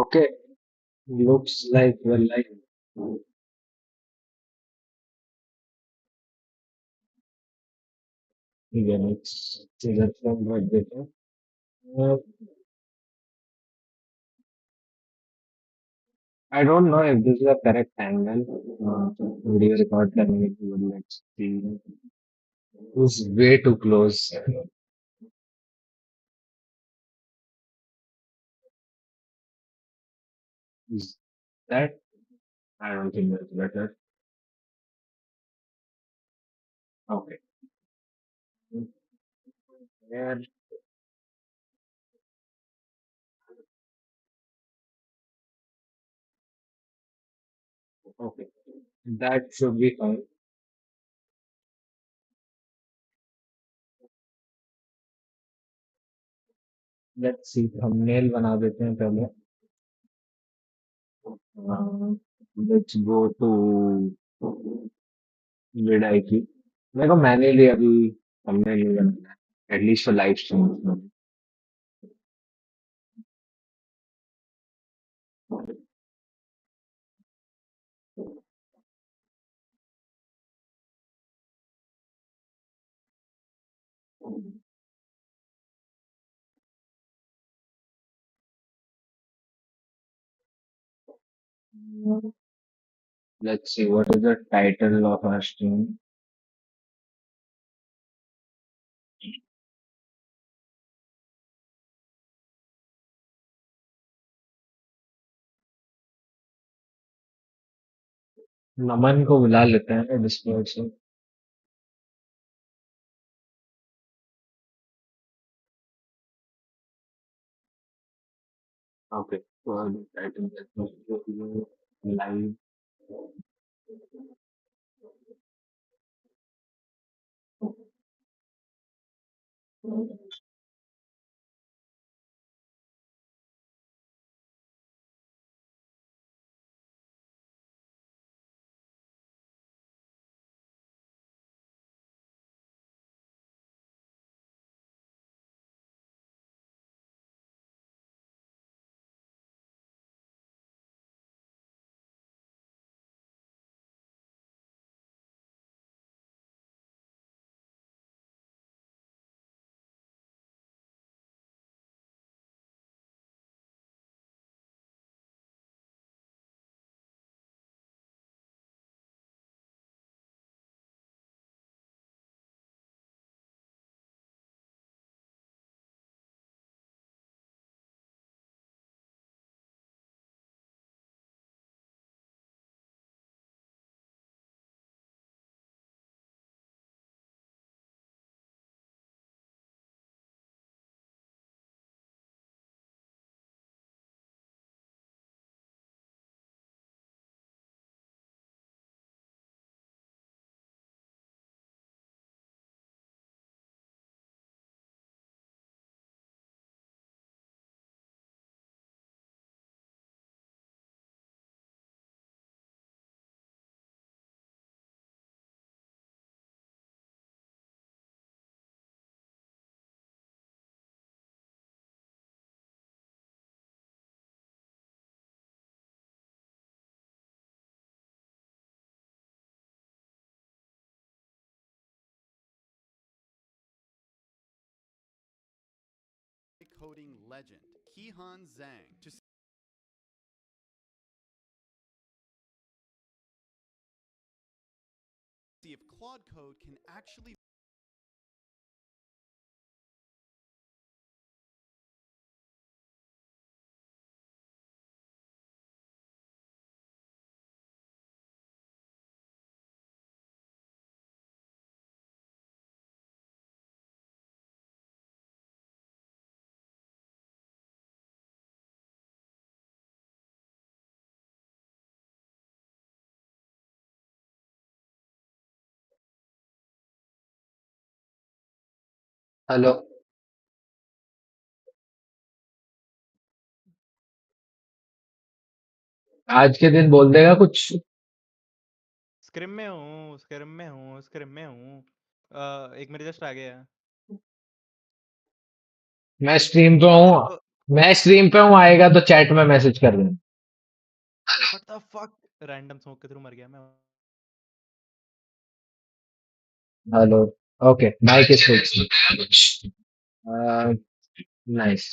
Okay, looks like we're like. Yeah, let's see that from right there. Uh, I don't know if this is a correct angle. Video record करने की but let's see. It's way too close. Is that? I don't think that's better. Okay. Yeah, okay. That should be fine. Let's see. Thumbnail बना देते हैं पहले. Let's go to vidIQ. मेरे को manually अभी thumbnail नहीं बनाना है. At least for live stream. Let's see. What is the title of our stream? नमन को बुला लेते हैं डिस्कॉर्ड से. Okay. So title is live. coding legend, Kihan Zhang, to see if Claude Code can actually hello. आज के दिन बोल देगा कुछ. स्क्रिम में हूँ स्क्रिम में हूँ स्क्रिम में हूँ एक मिनट जस्ट आ गया. मैं स्ट्रीम पे हूँ. मैं स्ट्रीम पे हूँ, आएगा तो चैट में मैसेज कर देना। What the fuck, random smoke के थ्रू मर गया मैं। Hello. Okay, mike is fixed. Nice.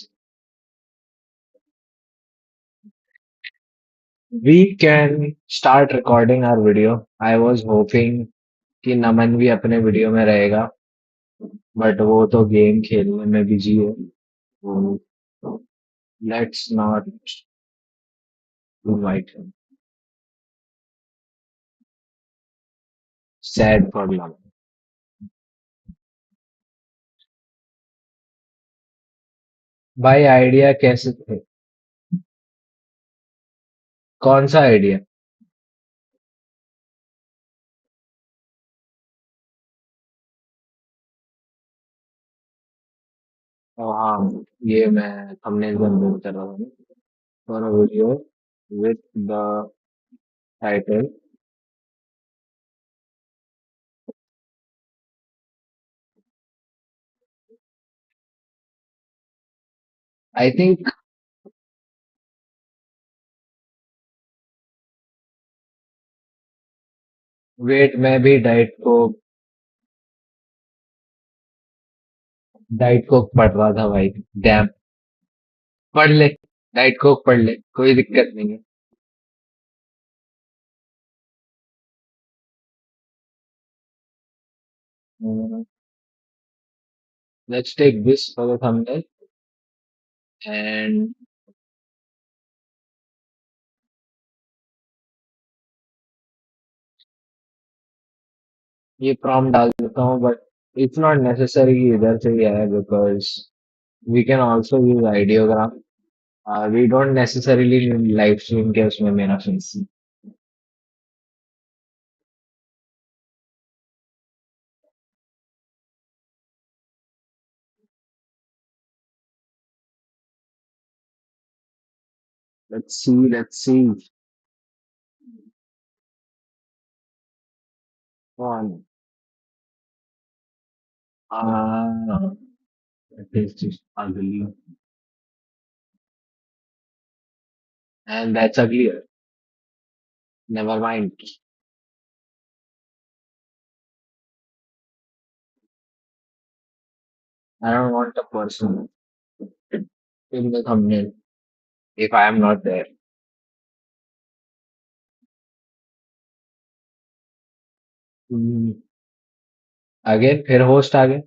We can start recording our video. I was hoping कि नमन भी अपने वीडियो में रहेगा, बट वो तो गेम खेलने में बिजी है। Let's not invite him. Sad for Naman. भाई आइडिया कैसे थे? कौन सा आइडिया? हाँ, ये मैं थंबनेल जनरेट कर रहा हूँ for a video with the title. I think. Wait, मैं भी डाइट कोक पढ़ रहा था भाई। डैम। पढ़ ले। डाइट कोक पढ़ ले, कोई दिक्कत नहीं है। Let's take this for the thumbnail and ये प्रॉम्प्ट डाल देता हूँ, बट इट्स नॉट नेसेसरी कि इधर से ही आए, because we can also use Ideogram. We don't necessarily live stream के उसमें मेरा face. Let's see. One. Ah, it is just ugly. And that's uglier. Never mind. I don't want a person in the thumbnail if I am not there. Hmm. Again, फिर host आ गए।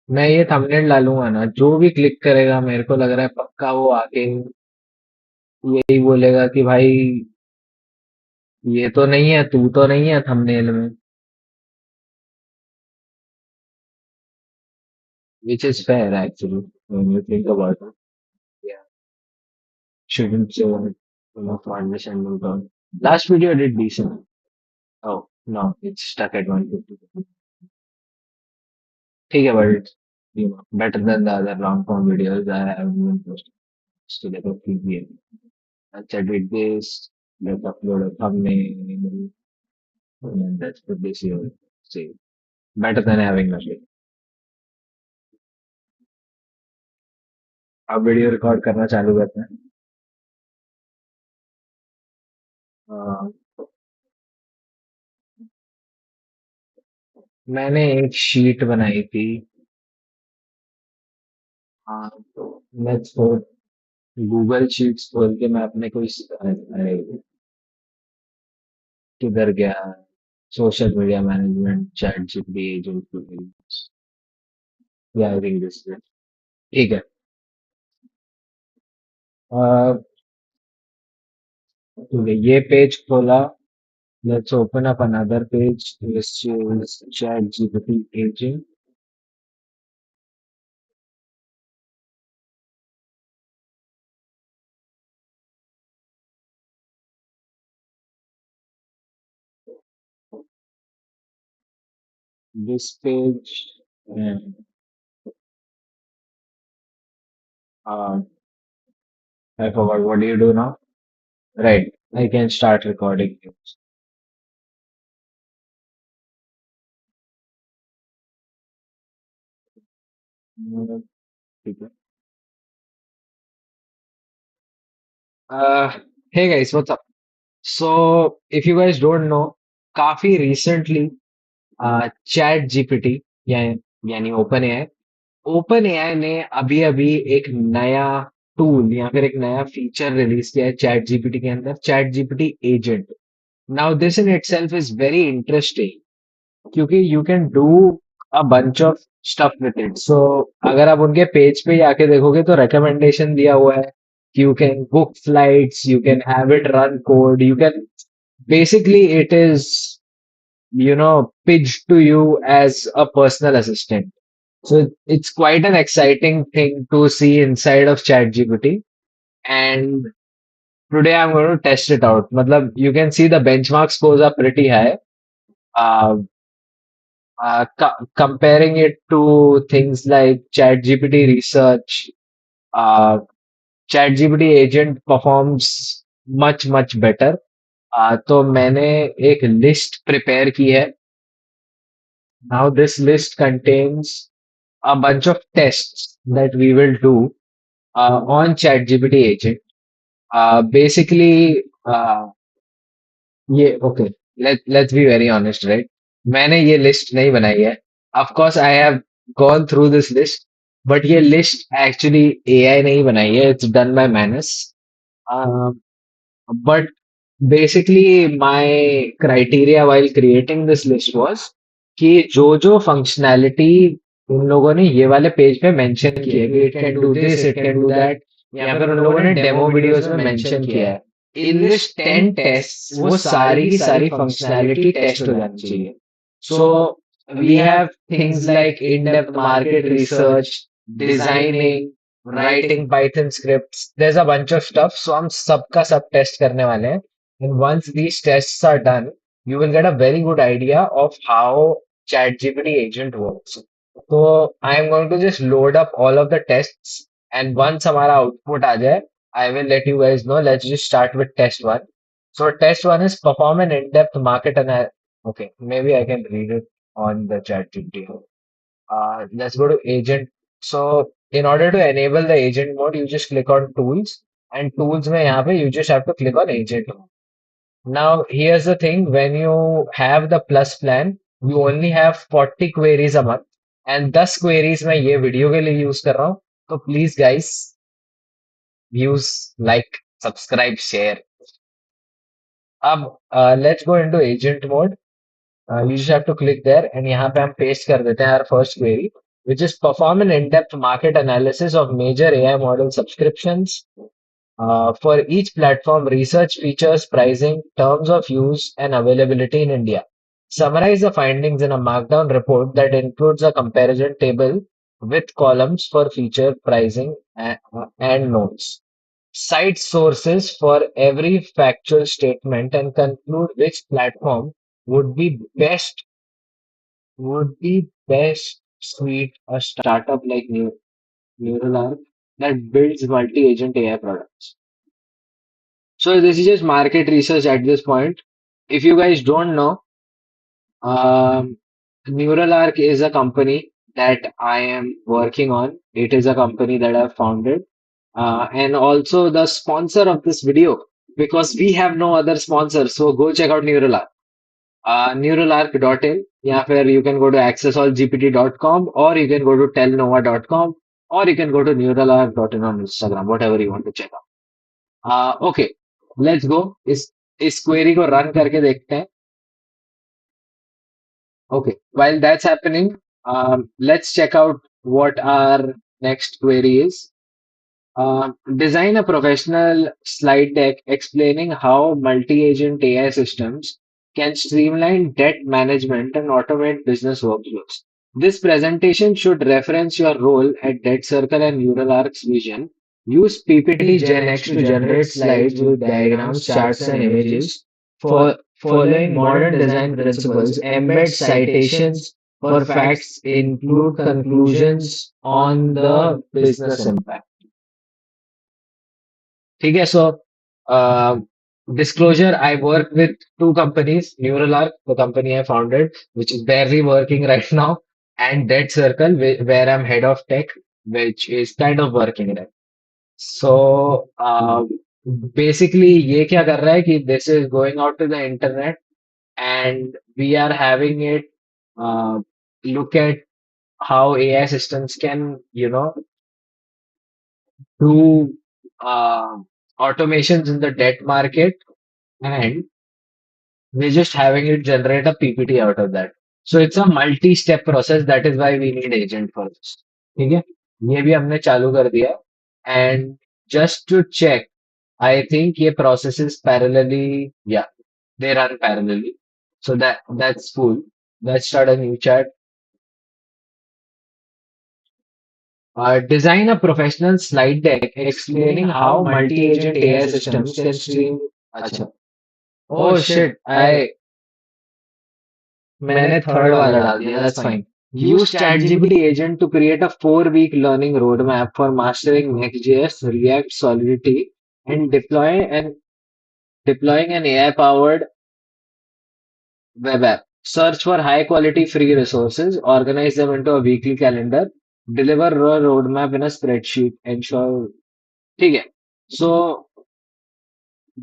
मैं ये thumbnail डालूंगा ना, जो भी click करेगा मेरे को लग रहा है पक्का वो आके यही बोलेगा कि भाई ये तो नहीं है, तू तो नहीं है थंबनेल में। Which is fair actually when you think about it. Yeah, shouldn't say for understanding term. Last video did decent. Oh no, it's stuck at 150. ठीक है, but it's, better than the other long form videos I have been posting. So let us keep here. Let's edit this. Let's upload a thumbnail. And let's put this here. See, better than having nothing. अब video record करना चालू करते हैं। अह, मैंने एक sheet बनाई थी। हाँ, तो लेट्स गूगल शीट्स खोल के मैं अपने कोई अरे, किधर गया? Social media management, chat GPT, agent. या आई थिंक दिस। ठीक है। अह, ठीक है, ये पेज खोला। Let's open up another page, this is chat GPT agent. This page and I forgot, what do you do now? Right, I can start recording. ठीक है. Hey guys, what's up? So, if you guys don't know, काफी recently chat GPT या यानी open AI ने अभी अभी एक नया टूल या फिर एक नया फीचर रिलीज किया है चैट जीपीटी के अंदर, ChatGPT agent. Now this in itself is very interesting क्योंकि you can do a bunch of stuff with it. So अगर आप उनके पेज पे जाके देखोगे तो रिकमेंडेशन दिया हुआ है कि you can book flights, you can have it run code, you can basically it is, pitched to you as a personal assistant. So it's quite an exciting thing to see inside of ChatGPT. And today I'm going to test it out. Matlab, you can see the benchmark scores are pretty high. Uh, Comparing it to things like ChatGPT research, uh, ChatGPT agent performs much better. तो मैंने एक list prepare की है. Now this list contains a bunch of tests that we will do on ChatGPT agent. Basically, ये okay. Let's be very honest, right? मैंने ये list नहीं बनाई है. Of course, I have gone through this list, but ये list actually AI नहीं बनाई है. It's done by Manus. Uh, but basically, my criteria while creating this list was कि जो जो फंक्शनैलिटी उन लोगों ने ये वाले पेज पे मेंशन किया है कि it can do this, it can do that, या फिर उन लोगों ने डेमो वीडियोस में मेंशन किया है, इन दिस 10 टेस्ट वो सारी की सारी फंक्शनैलिटी टेस्ट हो जानी चाहिए. So we have things like in depth market research, designing, writing Python scripts, there is a bunch of stuff. So हम सबका सब टेस्ट करने वाले हैं. And once these tests are done, you will get a very good idea of how ChatGPT agent works. So I am going to just load up all of the tests, and once हमारा output आ जाए, I will let you guys know. Let's just start with test one. So test one is perform an in-depth market analysis. Okay, maybe I can read it on the ChatGPT. Let's go to agent. So in order to enable the agent mode, you just click on tools, and tools में यहाँ पे you just have to click on agent. Now, here's the thing, when you have the plus plan, you only have 40 queries a month, and 10 queries मैं ये video के लिए use कर रहा हूँ. तो please guys, views, like, subscribe, share. अब let's go into agent mode. You just have to click there, and यहाँ पे हम पेस्ट कर देते हैं our first query, which is perform an in-depth market analysis of major AI model subscriptions. For each platform, research features, pricing, terms of use, and availability in India. Summarize the findings in a markdown report that includes a comparison table with columns for feature, pricing, and notes. Cite sources for every factual statement and conclude which platform would be best suit a startup like Neuralark that builds multi-agent AI products. So this is just market research at this point. If you guys don't know, um, Neuralark is a company that I am working on. It is a company that I've founded, and also the sponsor of this video, because we have no other sponsor. So go check out Neuralark. Neuralark.in. Yeah, where you can go to accessallgpt.com, or you can go to tellnova.com, or you can go to neuralark.in on Instagram, whatever you want to check out. Okay, let's go. इस query को run करके देखते हैं. Okay, while that's happening, let's check out what our next query is. Design a professional slide deck explaining how multi-agent AI systems can streamline debt management and automate business workflows. This presentation should reference your role at Debt Circle and Neuralark's vision. Use PPT Gen X to generate slides with diagrams, charts, and images. For following modern design principles, embed citations for facts, include conclusions on the business impact. ठीक है. So disclosure, I work with two companies, Neuralark, the company I founded, which is barely working right now, and Dead Circle, where I'm head of tech, which is kind of working right. So basically, ये क्या कर रहा है कि this is going out to the internet and we are having it look at how AI systems can, do uh, automations in the debt market, and we're just having it generate a PPT out of that. So it's a multi-step process. That is why we need agent for this. ठीक है? ये भी हमने चालू कर दिया. And just to check, I think ये processes parallelly. Yeah, they run parallelly. So that's cool. Let's start a new chat. Design a professional slide deck explaining how multi-agent AI systems can stream. अच्छा. Oh shit! मैंने third वाला डाल दिया. That's fine. Use ChatGPT agent to create a 4-week learning roadmap for mastering Next.js, React, Solidity, and deploying an AI-powered web app. Search for high-quality free resources, organize them into a weekly calendar, deliver a roadmap in a spreadsheet, ensure. ठीक है. So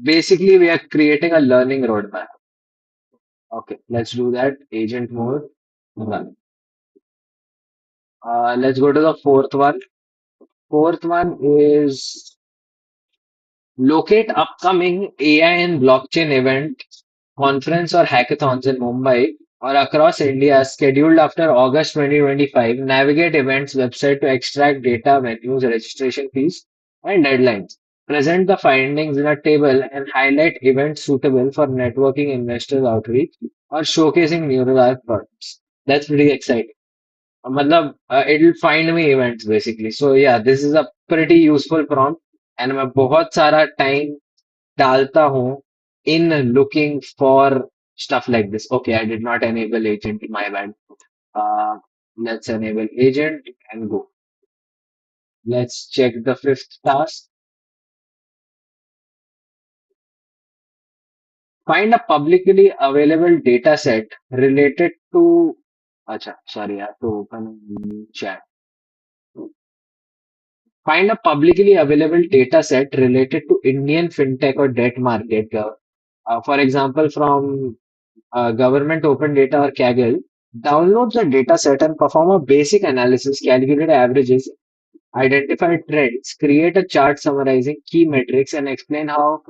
basically, we are creating a learning roadmap. Okay, let's do that. Agent mode. Run. Let's go to the fourth one. Fourth one is locate upcoming AI and blockchain event, conference or hackathons in Mumbai or across India scheduled after August 2025. Navigate events website to extract data, venues, registration fees, and deadlines. Present the findings in a table and highlight events suitable for networking, investors outreach, or showcasing neural arc products. That's pretty exciting. मतलब it'll find me events basically. So yeah, this is a pretty useful prompt and मैं बहुत सारा time डालता हूँ in looking for stuff like this. Okay, I did not enable agent, my bad. Let's enable agent and go. Let's check the fifth task. Find a publicly available data set related to. Acha, sorry, I have to open a new chat. Find a publicly available data set related to Indian fintech or debt market. For example, from Government Open Data or Kaggle, download the data set and perform a basic analysis, calculate averages, identify trends, create a chart summarizing key metrics, and explain how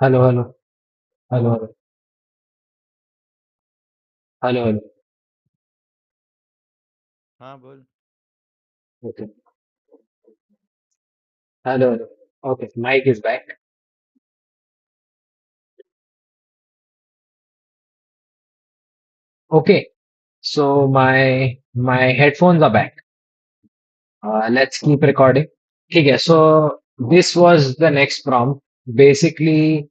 hello hello hello hello hello hello हाँ बोल। Okay hello hello okay mike is back okay so my headphones are back. Let's keep recording. ठीक है, so this was the next prompt. Basically,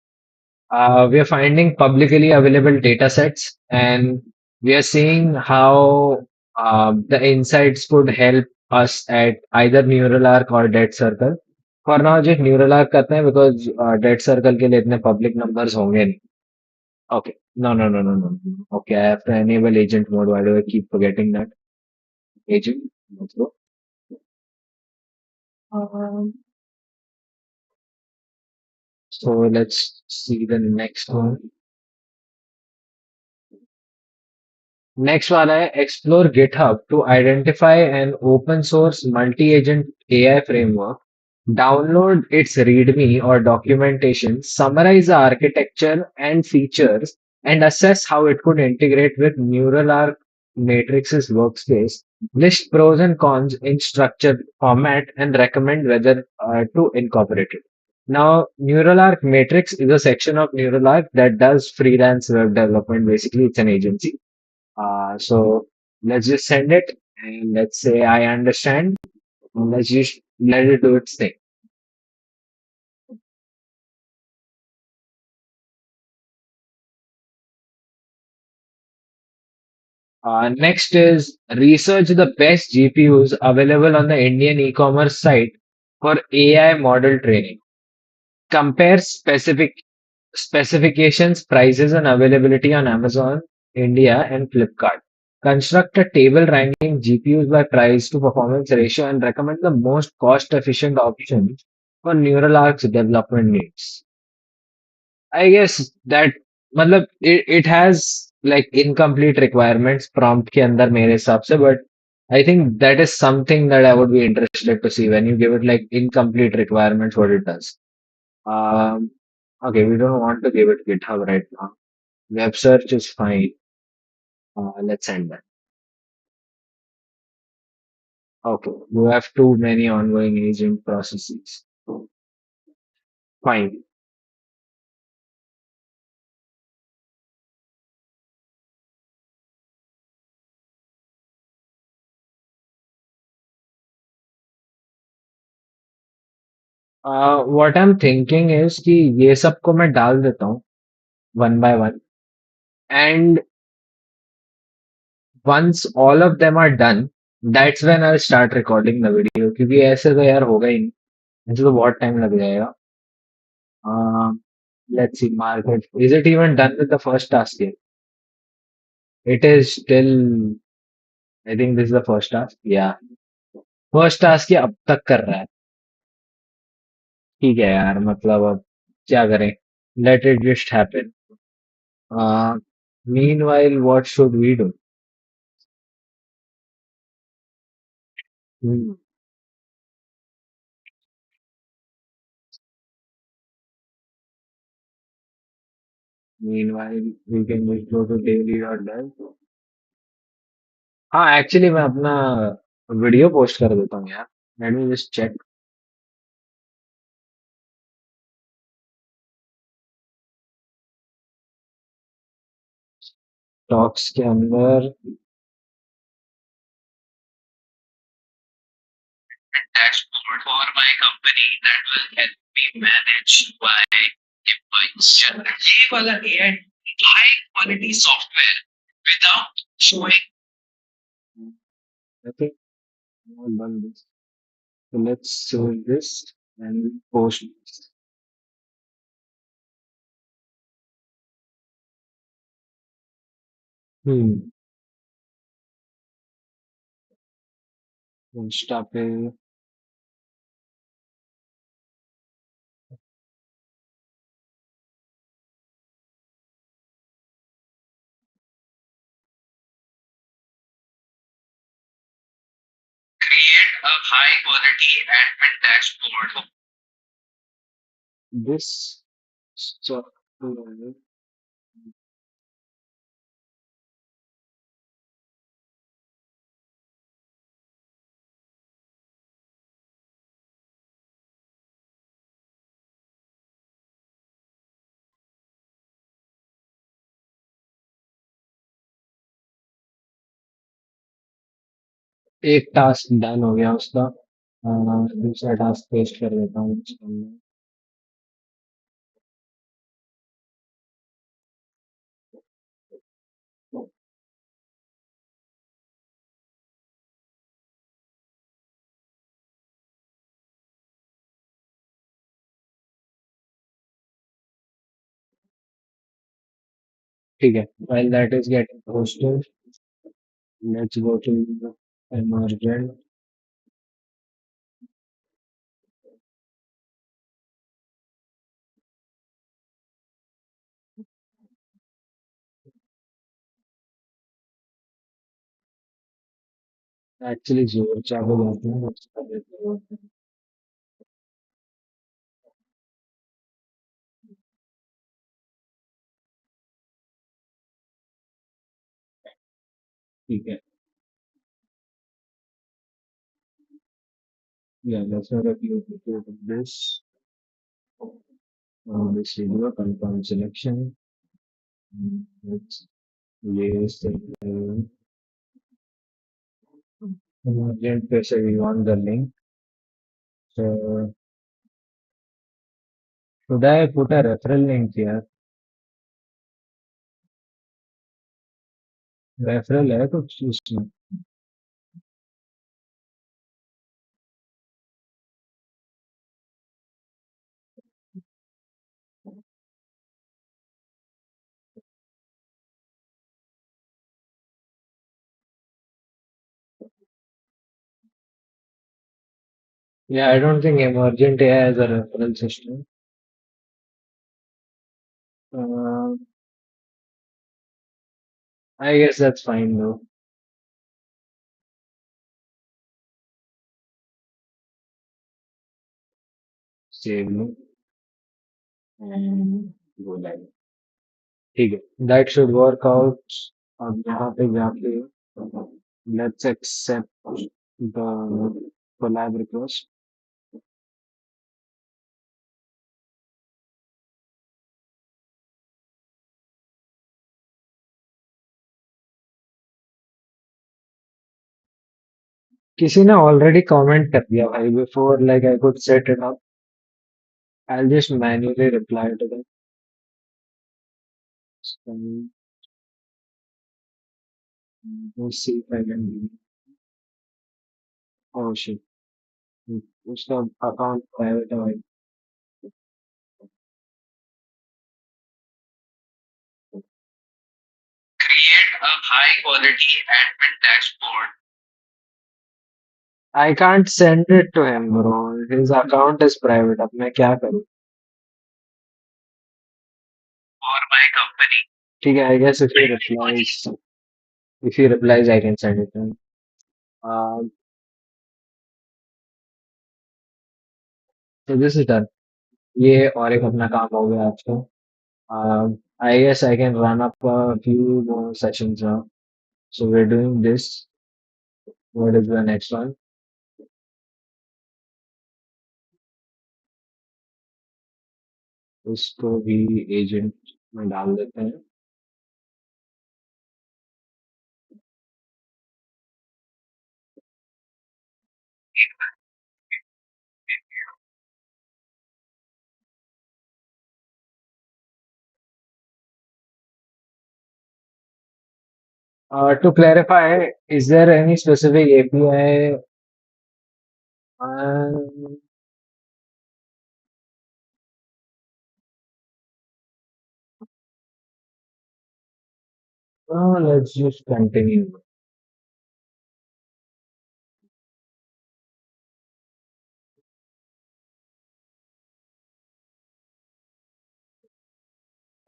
we are finding publicly available data sets and we are seeing how the insights could help us at either neural arc or dead circle. For now, just neural arc करते हैं because dead circle के लिए इतने public numbers होंगे नहीं. Okay. No, no, no, no, no. No. Okay, I have to enable agent mode. Why do I keep forgetting that? Agent. Let's go. Um, so let's see the next one. Next वाला है explore GitHub to identify an open source multi-agent AI framework, download its README or documentation, summarize the architecture and features, and assess how it could integrate with NeuralArc Matrix's workspace, list pros and cons in structured format, and recommend whether to incorporate it. Now, NeuralArc Matrix is a section of NeuralArc that does freelance web development. Basically, it's an agency. So let's just send it and let's say I understand. Let's just let it do its thing. Next is research the best GPUs available on the Indian e-commerce site for AI model training. Compare specifications, prices, and availability on Amazon, India, and Flipkart. Construct a table ranking GPUs by price to performance ratio and recommend the most cost efficient options for NeuralArc's development needs. I guess that मतलब it has like incomplete requirements prompt के अंदर मेरे हिसाब से but I think that is something that I would be interested to see when you give it like incomplete requirements what it does. Um, okay, we don't want to give it GitHub right now. Web search is fine. Let's end that. Okay, you have too many ongoing agent processes. Fine. What I'm thinking is कि ये सबको मैं डाल देता हूँ one by one and once all of them are done, that's when I'll start recording the video. क्योंकि ऐसे तो यार होगा ही नहीं. ऐसे तो बहुत टाइम लग जाएगा. Let's see, market. Is it even done with the first task yet? It is still. I think this is the first task. Yeah, first task ये अब तक कर रहा है. ठीक है यार, मतलब अब क्या करें? Let it just happen. Uh, Meanwhile, what should we do? Hmm. Meanwhile, we can just go to daily.dev. हाँ एक्चुअली मैं अपना वीडियो पोस्ट कर देता हूँ यार. Let me just check. Talks के अंदर dashboard for my company that will help me manage my employees. ये वाला AI high quality software without showing. Okay, I've done this. So let's save this and post this. Hmm. Insta पे create a high quality admin dashboard. This. So, एक task done हो गया उसका। दूसरा task paste कर देता हूँ उसके अंदर। ठीक है, while that is getting posted, let's go to emergent. Actually जोर चालू जाते हैं उसका देते हैं। ठीक है, yeah, let's have a few pictures of this. This video confirm selection. Let's use the emergent pressure we want the link. So should I put a referral link here? Referral है कुछ उसमें? Yeah, I don't think Emergent AI has a referral system. Uh, I guess that's fine though. Save me and go live. ठीक है, that should work out. अब यहाँ पे जाके let's accept the collab request. किसी ने already comment कर दिया भाई, before like I could set it up. I'll just manually reply to them. Let's see if I can do it. Oh shit, उसका account private है भाई. Create a high quality admin dashboard. I can't send it to him, bro. His account is private. अब मैं क्या करूँ? For my company. ठीक है, I guess if he replies, I can send it to him. Uh, so this is done. ये और एक अपना काम हो गया आज का. I guess I can run up a few more sessions now. So we're doing this. What is the next one? उसको भी agent में डाल देते हैं. To clarify, is there any specific API? Um, no, let's just continue.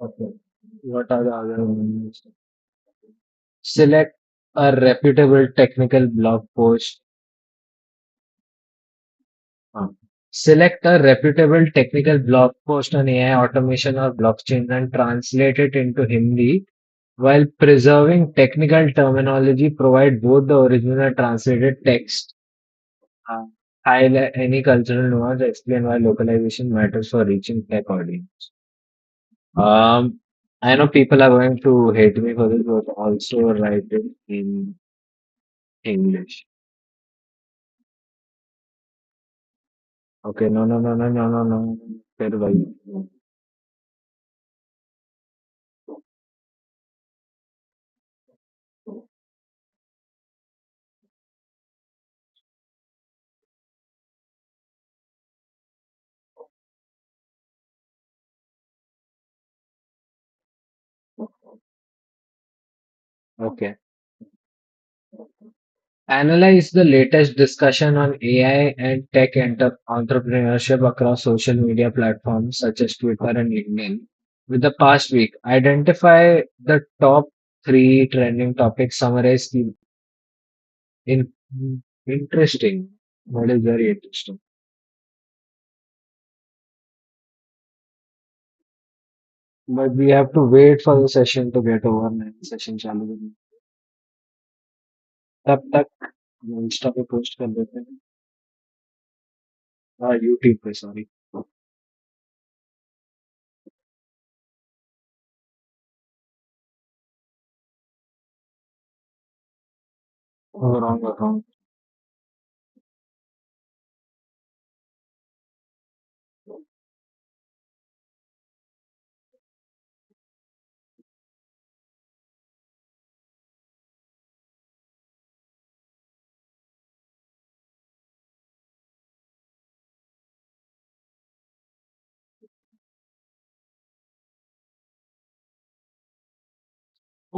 Okay. What are the other ones? Select a reputable technical blog post. हाँ. Select a reputable technical blog post on AI automation or blockchain and translate it into Hindi while preserving technical terminology. Provide both the original and translated text. Uh, Highlight any cultural nuance. Explain why localization matters for reaching tech audience. Um, I know people are going to hate me for this, but also write it in English. Okay, no, no, no, no, no, no, no. फिर वही. Okay. Analyze the latest discussion on AI and tech entrepreneurship across social media platforms such as Twitter and LinkedIn. With the past week, identify the top three trending topics, summarize the in, interesting. What is very interesting. But we have to wait for the session to get over. नई session चालू करनी. तब तक Insta पे post कर देते हैं. हाँ, यूट्यूब पे sorry. Wrong account.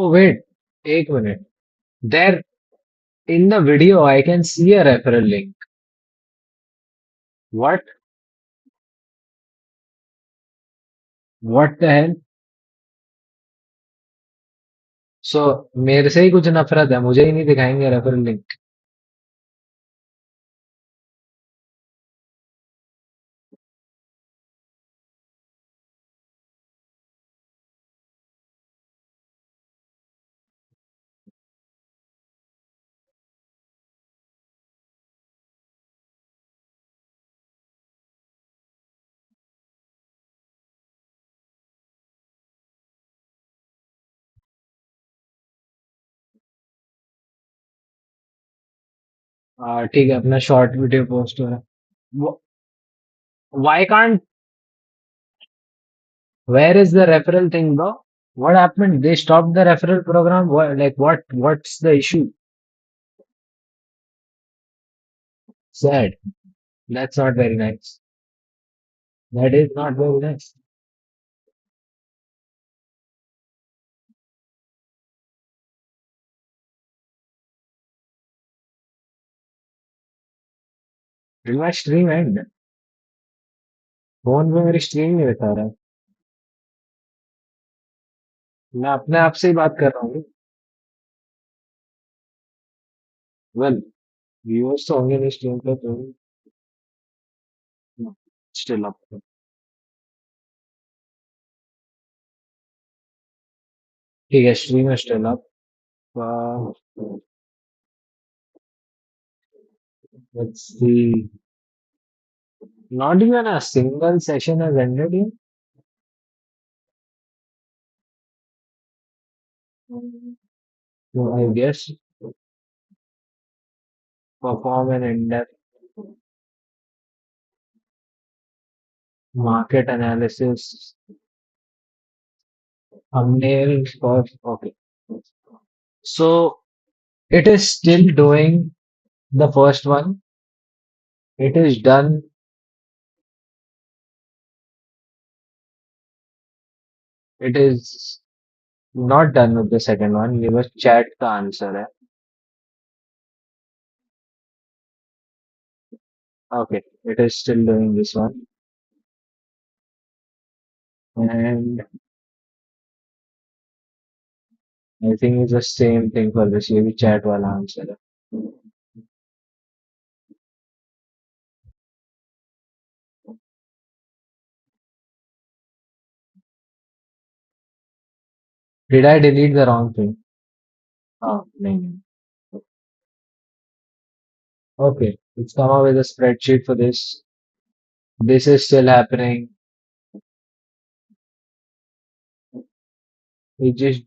Oh wait, एक minute. There in the video I can see a referral link. What? What the hell? So मेरे से ही कुछ नफरत है, मुझे ही नहीं दिखाएंगे रेफरल लिंक. ठीक है, अपना शॉर्ट वीडियो पोस्ट हो रहा है. Why can't? Where is the referral thing, bro? What happened? They stopped the referral program. What? Like what? What's the issue? Sad. That's not very nice. That is not very nice. Will my stream end? Phone पे मेरी stream नहीं बता रहा है. मैं अपने आप से ही बात कर रहा हूँ. वेल, व्यूअर्स तो होंगे नहीं स्ट्रीम पे तो. Still up. ठीक है, स्ट्रीम है still up. Let's see. Not even a single session has ended yet. So I guess perform an in-depth market analysis thumbnail for. Okay. So it is still doing the first one. It is done. It is not done with the second one. ये बस chat का answer है. Okay. It is still doing this one. And I think it's the same thing for this. ये भी chat वाला answer है. Did I delete the wrong thing? Oh, no. Okay, it's come up with a spreadsheet for this. This is still happening. We just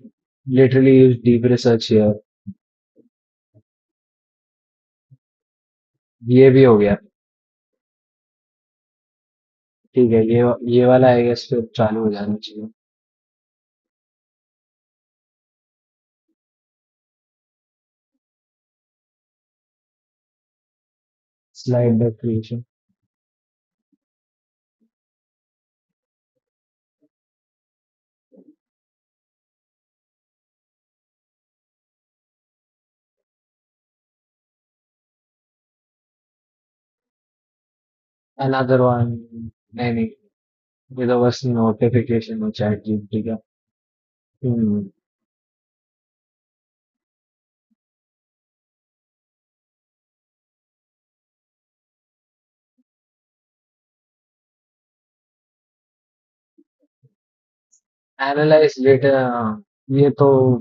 literally use deep research here. ये भी हो गया. ठीक है, ये वाला आई गेस फिर चालू हो जाना चाहिए. Slide deck creation. Another one. नहीं नहीं, ये तो बस नोटिफिकेशन हो चैट जीपीटी का. हम्म. Analyze data. ये तो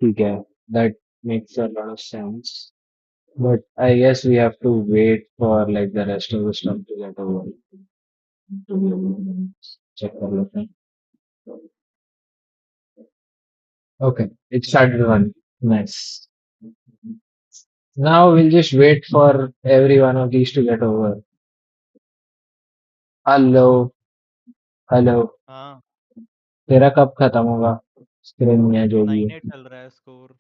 ठीक है. That makes a lot of sense. But I guess we have to wait for like the rest of the stuff to get over. Check कर लेते हैं. Okay, it started running. Nice. Now we'll just wait for every one of these to get over. Hello, hello. हाँ तेरा कब खत्म होगा? Screen या जो भी 9-8 है. चल रहा है स्कोर।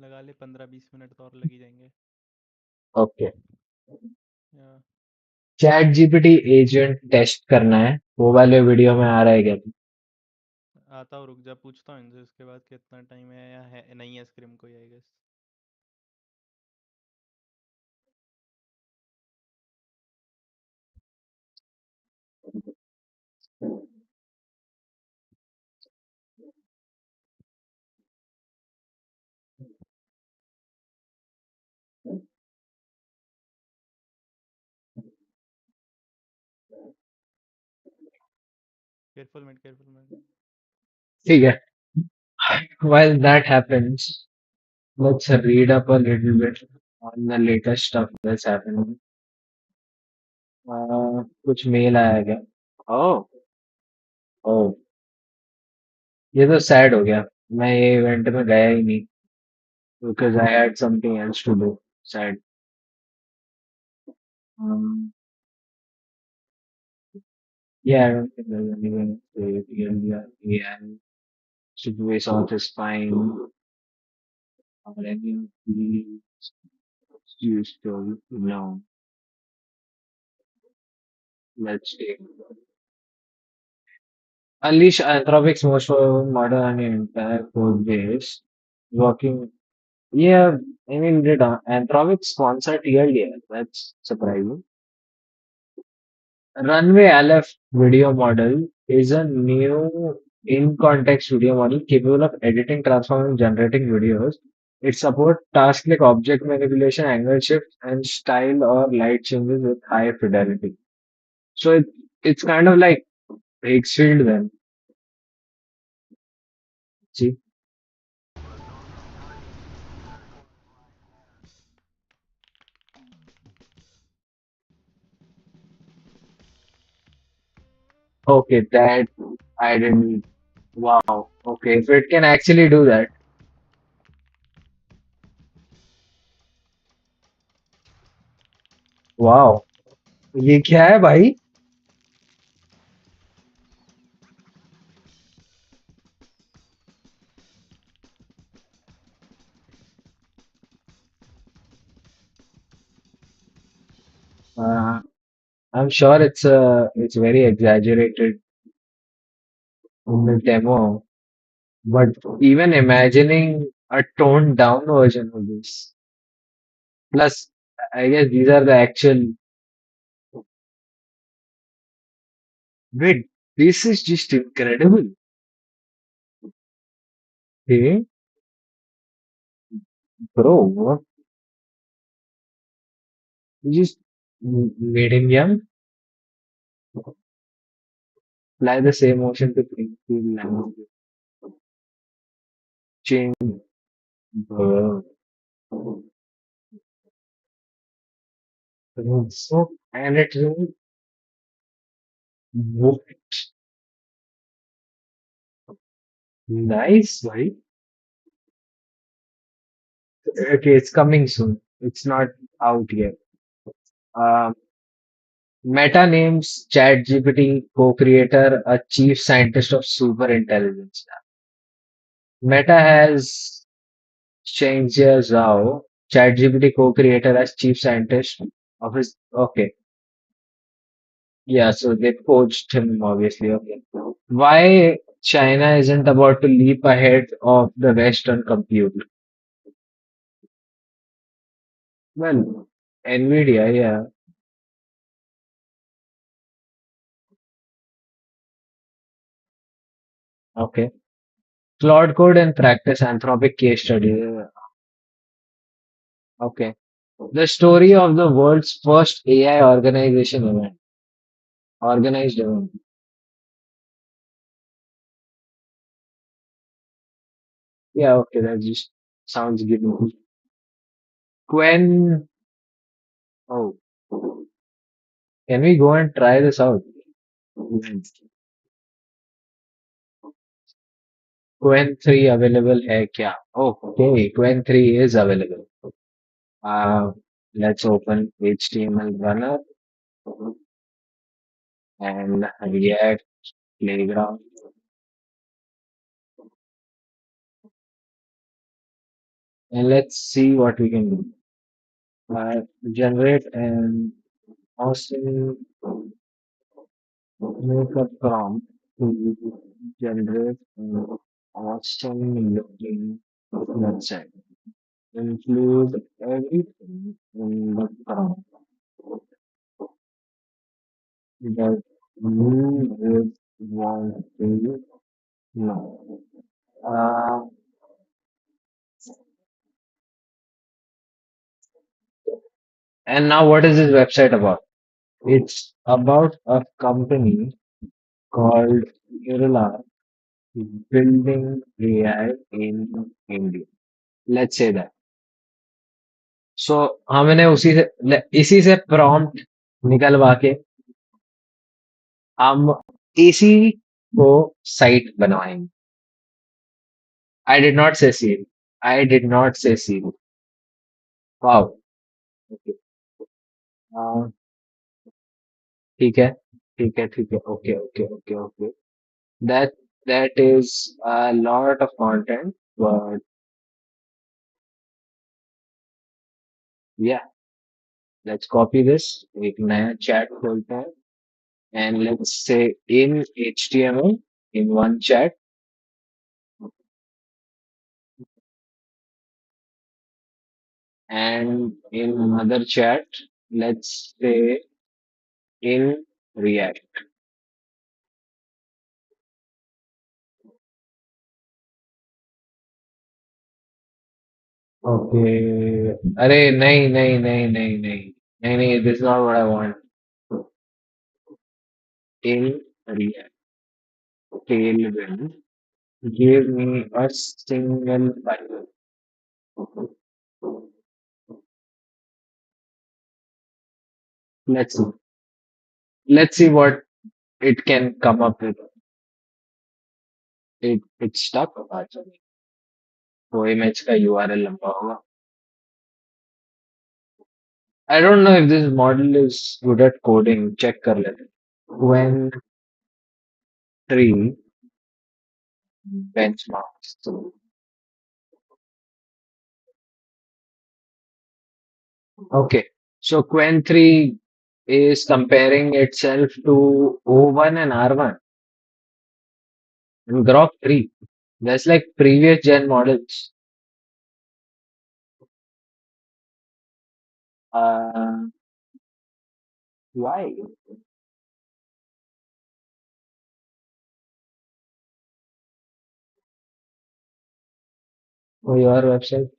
लगा ले 15-20 मिनट तो और लग ही जाएंगे। ओके. या चैट जीपीटी एजेंट टेस्ट करना है. वो वाले वीडियो में आ रहा है क्या? आता हूँ, रुक जा, पूछता हूँ इनसे इसके बाद कितना टाइम है या है नहीं है स्क्रिम कोई, आई गेस। Careful man. ठीक है. While that happens, let's read up a little bit on the latest stuff that's happening. कुछ मेल आया क्या? ओह, ओह, ये तो सैड हो गया. मैं ये इवेंट में गया ही नहीं because I had something else to do. Sad. Um, yeah, I don't think there's anyone to yeah, situation is fine. Or any of these used to no. Let's take Unleash Anthropic's most modern and entire code base. Working, yeah, I mean, did Anthropic sponsor TLDR? That's surprising. Runway Aleph video model is a new in-context video model capable of editing, transforming, generating videos. It supports tasks like object manipulation, angle shift, and style or light changes with high fidelity. So it's kind of like Higgsfield then. See? Okay, that I didn't. Wow. Okay, if it can actually do that. Wow. ये क्या है भाई? Uh, I'm sure it's very exaggerated in the demo, but even imagining a toned down version of this. Plus, I guess these are the actual. Wait, this is just incredible. Okay, bro, what? You just made him young. Apply the same motion to Greenfield language. change. uh, so and it really looked nice, right? Okay, it's coming soon. It's not out yet. Um, Meta names ChatGPT co-creator a chief scientist of super intelligence. Meta has Shenzhe Zhao, ChatGPT co-creator as chief scientist of his. Okay, yeah, so they poached him obviously. Okay, why China isn't about to leap ahead of the West on compute? Well, Nvidia, yeah, okay. Claude Code and practice Anthropic case study. Okay. The story of the world's first AI organized event. Yeah, okay, that just sounds good. Quen, oh, can we go and try this out? Quen 3 available है क्या? Oh, okay, Quen 3 is available. Uh, let's open HTML runner and React Playground and let's see what we can do. Generate an awesome make a prompt to generate an awesome looking website. Include everything in the prompt that you would want to know. Uh, and now what is this website about? It's about a company called Irla building AI in India. Let's say that. सो हमने इसी से prompt निकलवा के हम इसी को site बनवाएंगे. I did not से सील. आई डिड नॉट से सील. वाओ. ओके. ठीक है. ठीक है. ठीक है. Okay. Okay. Okay. Okay. That that is a lot of content but या लेट्स कॉपी दिस. एक नया चैट खोलते हैं and let's say in HTML in one chat and in another chat let's say in React. Okay. अरे नहीं नहीं नहीं नहीं नहीं नहीं नहीं this is not what I want. In React Tailwind give me a single file. Let's see. Let's see what it can come up with. It's stuck. अच्छा नहीं. तो image का URL लंबा होगा. I don't know if this model is good at coding. Check कर लेते हैं. When three benchmarks. Okay. So Quen 3 is comparing itself to O1 and R1 and Grok 3. That's like previous gen models. Uh, why? For your website?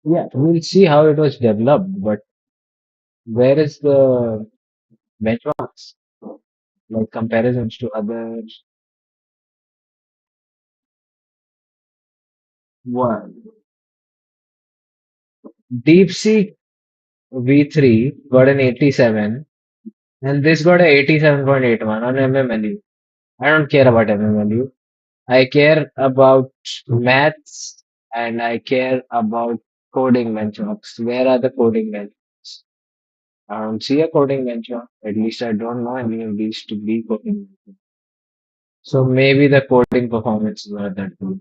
Yeah, we'll see how it was developed, but where is the benchmarks? like comparisons to other one. DeepSeek V3 got an 87 and this got a 87.81 on MMLU. I don't care about MMLU. I care about maths and I care about coding benchmarks. Where are the coding benchmarks? I don't see a coding benchmark. At least I don't know any of these to be coding benchmarks. So maybe the coding performance is not that good.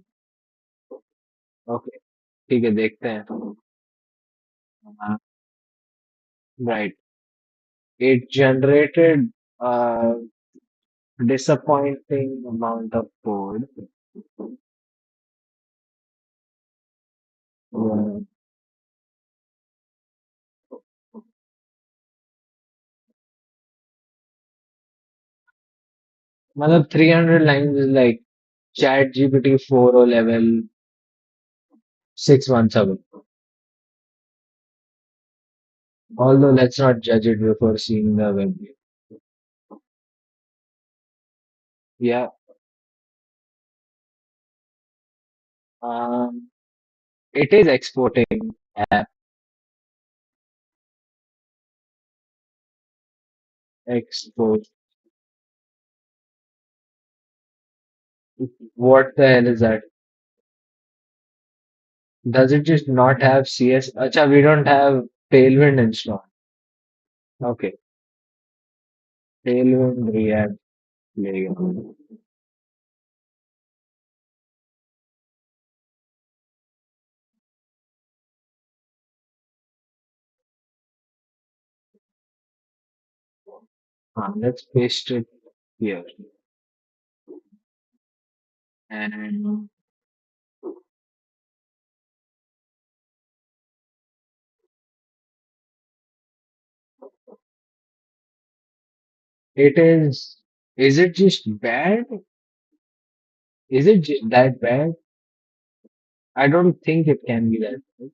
Okay, ठीक है देखते हैं. Right. It generated a disappointing amount of code. Yeah. मतलब 300 lines is like Chat GPT 4 level 6 months ago. Although let's not judge it before seeing the web. Yeah. Um, it is exporting app export. What the hell is that? Does it just not have CS? Acha, we don't have Tailwind installed. Okay. Tailwind React Playground. Let's paste it here. And is it just bad? Is it that bad? I don't think it can be that bad.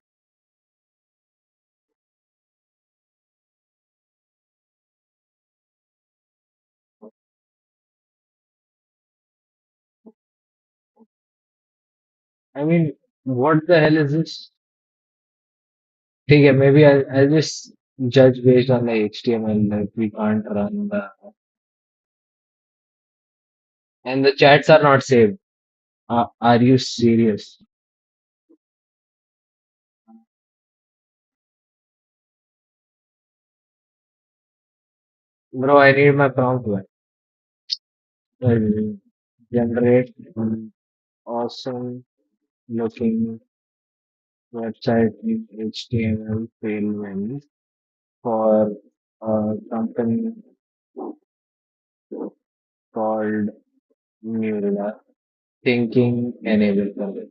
I mean, what the hell is this? Okay, maybe I'll just judge based on the HTML. Like we can't run the and the chats are not saved. Are you serious, bro? I need my prompt one. Uh, Generate an awesome looking website in HTML tailwind for a company called Murila. Thinking enable service.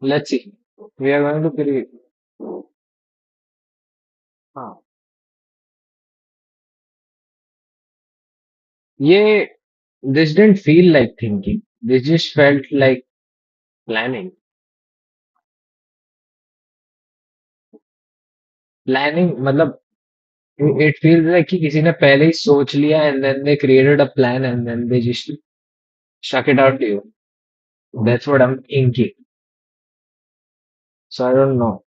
Let's see. We are going to create. हाँ, ये this didn't feel like thinking. This just felt like planning. Planning मतलब it feels like कि किसी ने पहले ही सोच लिया and then they created a plan and then they just struck it out to you. That's what I'm thinking. So I don't know.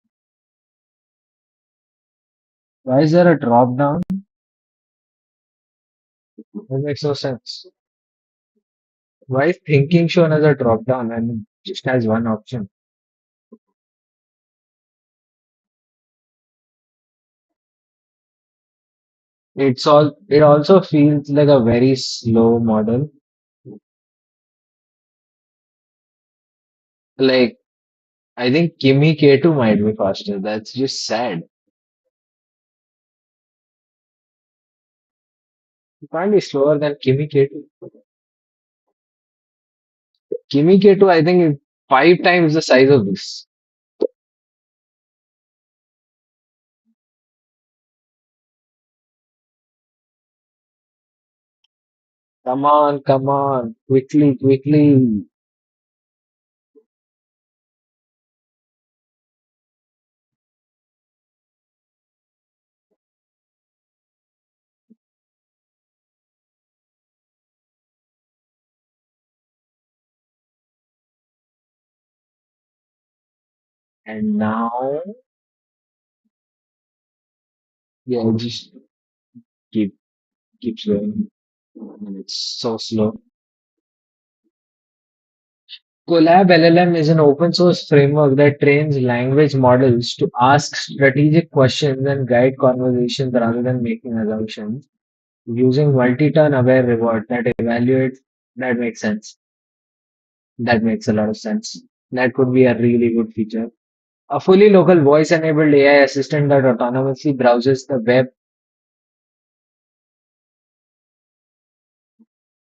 Why is there a drop down? That makes no sense. Why is thinking shown as a drop down and it just has one option? It also feels like a very slow model. Like I think Kimi K2 might be faster. That's just sad. You can't be slower than Kimi K2. Kimi K2 I think is 5 times the size of this. Come on, quickly, quickly. And now, yeah, just keep keeps going. And it's so slow. Colab LLM is an open source framework that trains language models to ask strategic questions and guide conversations rather than making assumptions using multi-turn aware reward that evaluates. That makes sense. That makes a lot of sense. That could be a really good feature. A fully local voice enabled AI assistant that autonomously browses the web.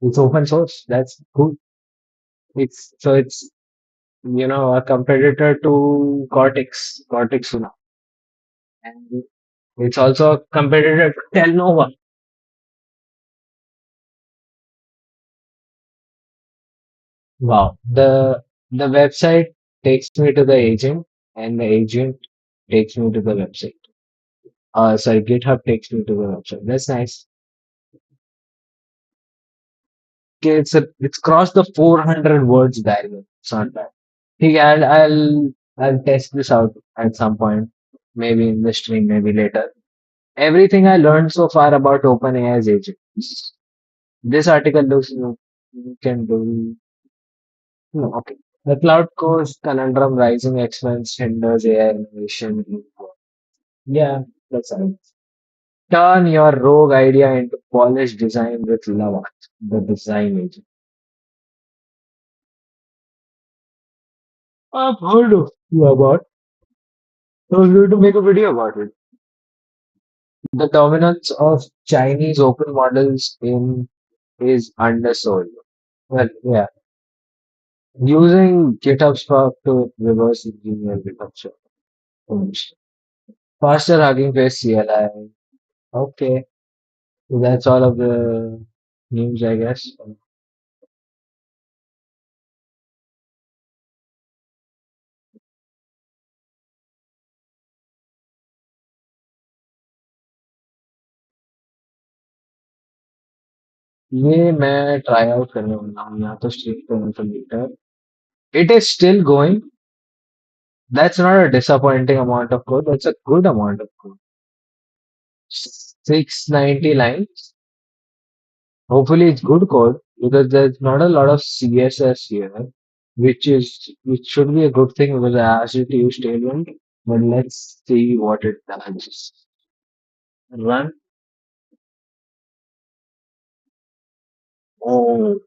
It's open source. That's cool. It's a competitor to Cortex Una. And it's also a competitor to Telnova. Wow. The website takes me to the agent and the agent takes me to the website. Sorry, GitHub takes me to the website. That's nice. Okay, it's crossed the 400 words barrier. It's not bad. Okay, I'll test this out at some point. Maybe in the stream, maybe later. Everything I learned so far about OpenAI's agents. This article looks you can do. No, okay. The cloud cost conundrum rising expense hinders AI innovation. Yeah, that's right. Turn your rogue idea into polished design with Lava, the design agent. I've heard of you about. I was going to make a video about it. The dominance of Chinese open models in is undersold. Well, yeah, using GitHub Spark to reverse engineer GitHub Spark. Faster Hugging Face CLI. Okay, so that's all of the news, I guess. ये मैं try out करने वाला हूँ या तो stream पे या तो later. It is still going. That's not a disappointing amount of code. That's a good amount of code. 690 lines. Hopefully it's good code because there's not a lot of CSS here, which should be a good thing because I asked you to use Tailwind. But let's see what it does. Run. Oh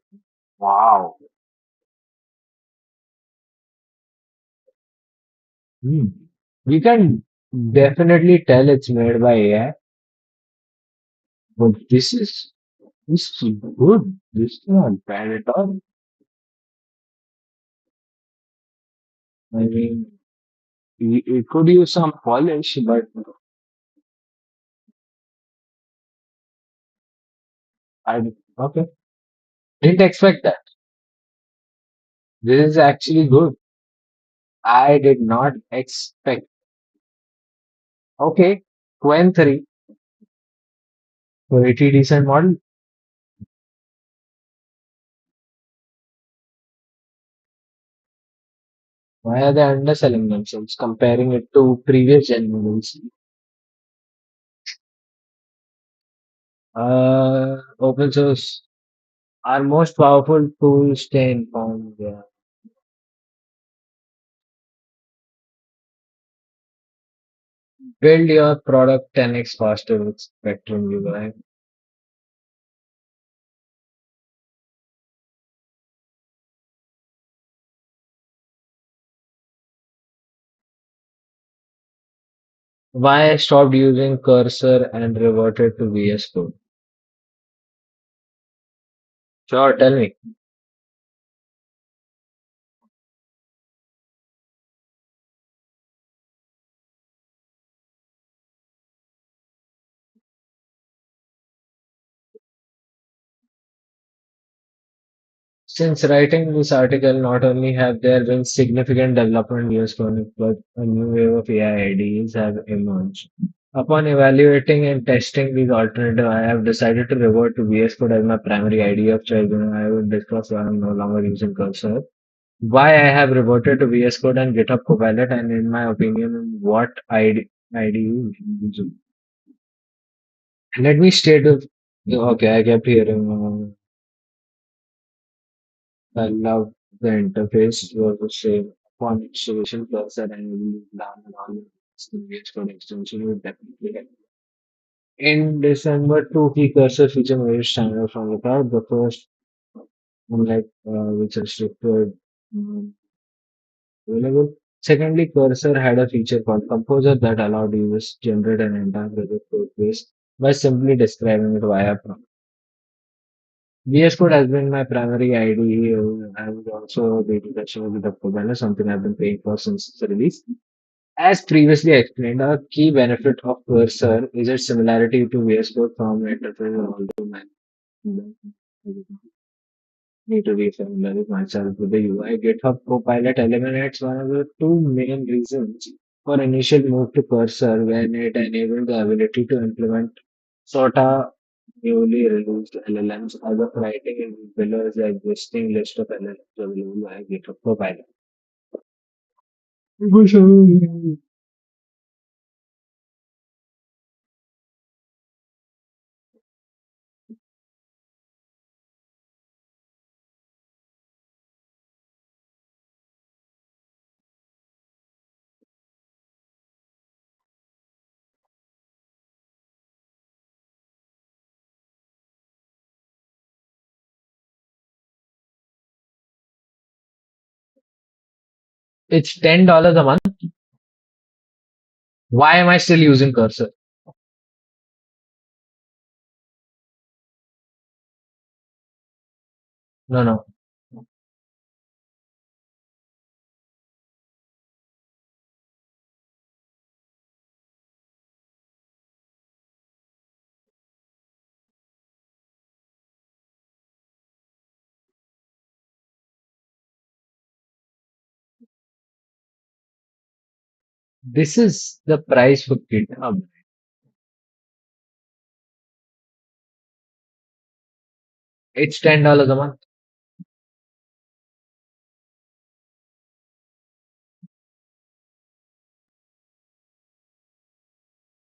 wow. Hmm. We can definitely tell it's made by AI, but this is good. This is not bad at all. I mean, it could use some polish, but I okay. Didn't expect that. This is actually good. I did not expect. Okay, Quen 3, pretty decent model. Why are they underselling themselves, comparing it to previous gen models? Open source, our most powerful tool, stay informed. Yeah. Build your product 10x faster with Spectrum UI. Why I stopped using Cursor and reverted to VS Code? Sure, tell me. Since writing this article, not only have there been significant development in VS Code, but a new wave of AI IDEs have emerged. Upon evaluating and testing these alternatives, I have decided to revert to VS Code as my primary IDE of choice. And I will discuss why I'm no longer using Cursor. why I have reverted to VS Code and GitHub Copilot, and in my opinion, what IDE use. Let me state if okay, I kept hearing I love the interface was the same font installation cursor and down and all the VS Code extension would definitely help. In December, two key cursor feature made standard from the cloud. The first, unlike which restricted mm, available. Secondly, Cursor had a feature called Composer that allowed users to generate an entire project code base by simply describing it via prompt. VS Code has been my primary IDE and also the introduction with the Copilot, something I've been paying for since its release. As previously explained, a key benefit of Cursor is its similarity to VS Code from interface and all the need to refamiliarize myself with the UI. GitHub Copilot eliminates one of the two main reasons for initial move to Cursor when it enabled the ability to implement SOTA newly released LLMs as of writing in below the existing list of LLMs available via GitHub Copilot. It's $10 a month. Why am I still using Cursor? No, no. This is the price for GitHub. It's $10 a month.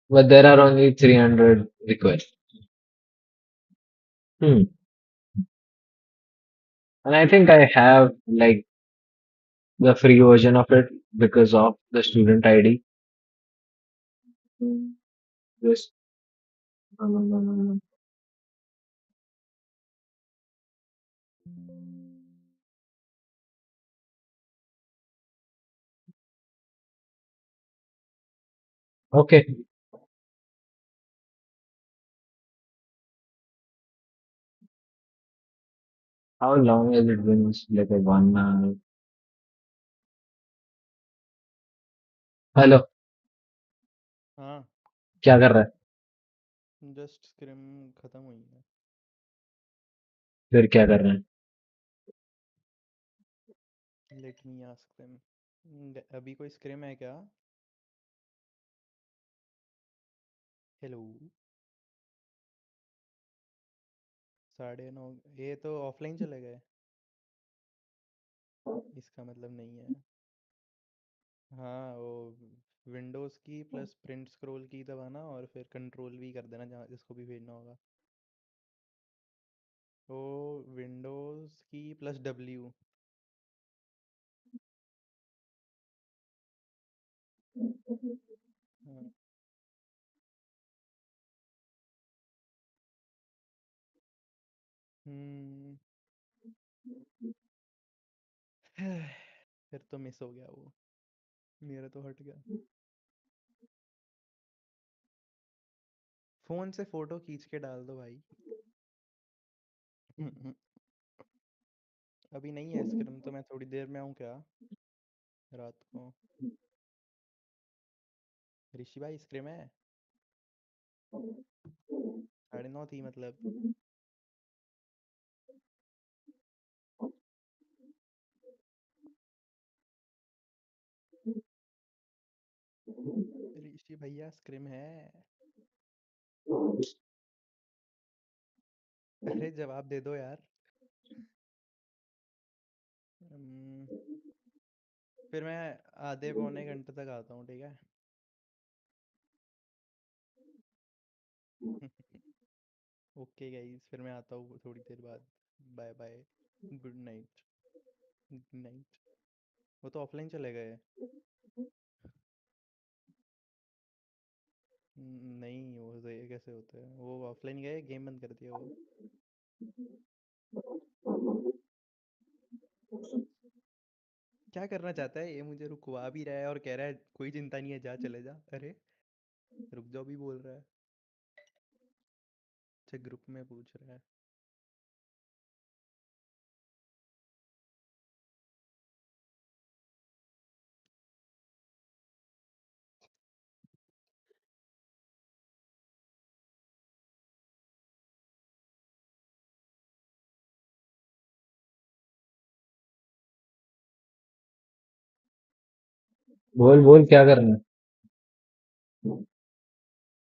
But there are only 300 requests. Hmm. And I think I have like the free version of it because of the student ID. Hmm. This. Okay. How long has it been? It's like a 1 hour. Hello हाँ, क्या कर रहा है just scream खत्म हुई है। फिर क्या कर रहे हैं लेट मी आस्क देम। अभी कोई स्क्रिम है क्या? हेलो। 9:30। ये तो ऑफलाइन चले गए। इसका मतलब नहीं है। हाँ, वो विंडोज़ की प्लस प्रिंट स्क्रॉल की दबाना और फिर कंट्रोल भी कर देना जहाँ जिसको भी भेजना होगा। वो विंडोज़ की प्लस डब्ल्यू। हाँ। हम्म। फिर तो मिस हो गया वो। मेरा तो हट गया। फ़ोन से फ़ोटो खींच के डाल दो भाई। अभी नहीं है स्क्रिम तो मैं थोड़ी देर में आऊँ क्या? रात को। ऋषि भाई स्क्रिम है? 9:30 थी मतलब। ऋषि भैया स्क्रिम है? अरे जवाब दे दो यार। हम्म, फिर मैं आधे पौने घंटे तक आता हूँ, ठीक है। ओके गाइस, फिर मैं आता हूँ थोड़ी देर बाद। Bye bye. Good night. Good night. वो तो ऑफलाइन चले गए। नहीं, वो तो ये कैसे होता है, वो ऑफलाइन गए, गेम बंद कर दिया वो। क्या करना चाहता है ये, मुझे रुकवा भी रहा है और कह रहा है कोई चिंता नहीं है, जा चले जा। अरे रुक जाओ भी बोल रहा है। अच्छा, ग्रुप में पूछ रहा है। बोल बोल क्या करना है?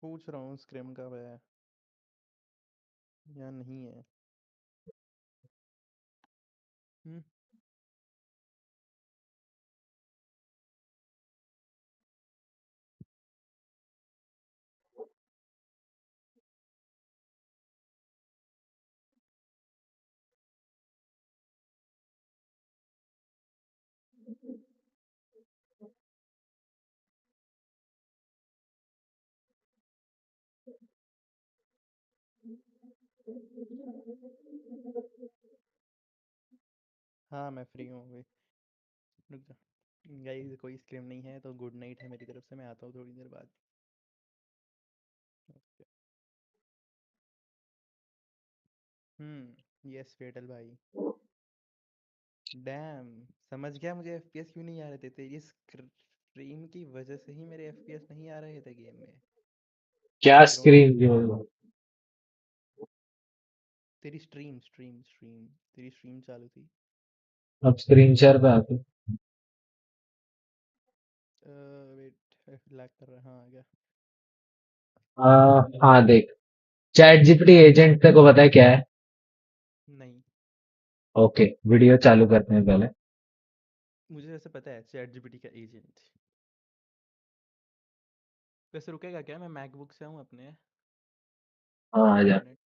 पूछ रहा हूँ स्क्रिम का है या नहीं है। हम्म। हाँ मैं फ्री हूँ अभी। रुक जा गाइस, कोई स्क्रिम नहीं है तो गुड नाइट है मेरी तरफ से, मैं आता हूँ थोड़ी देर बाद। यस फेटल भाई। डैम, समझ गया मुझे एफपीएस क्यों नहीं आ रहे थे, तेरी स्क्रीम की वजह से ही मेरे एफपीएस नहीं आ रहे थे गेम में। क्या रोना। स्क्रीन की मतलब? तेरी स्ट्रीम स्ट्रीम स्ट्रीम तेरी स्ट्रीम चालू थी। अब स्क्रीन शेयर पे आके वेट, लैग कर रहा है, हाँ आ गया। हाँ देख, चैट जीपीटी एजेंट तेरे को पता है क्या है? नहीं, ओके, वीडियो चालू करते हैं पहले। मुझे वैसे पता है चैट जीपीटी का एजेंट। वैसे रुकेगा क्या, मैं मैकबुक से हूँ अपने। हाँ आ दो जा। मिनट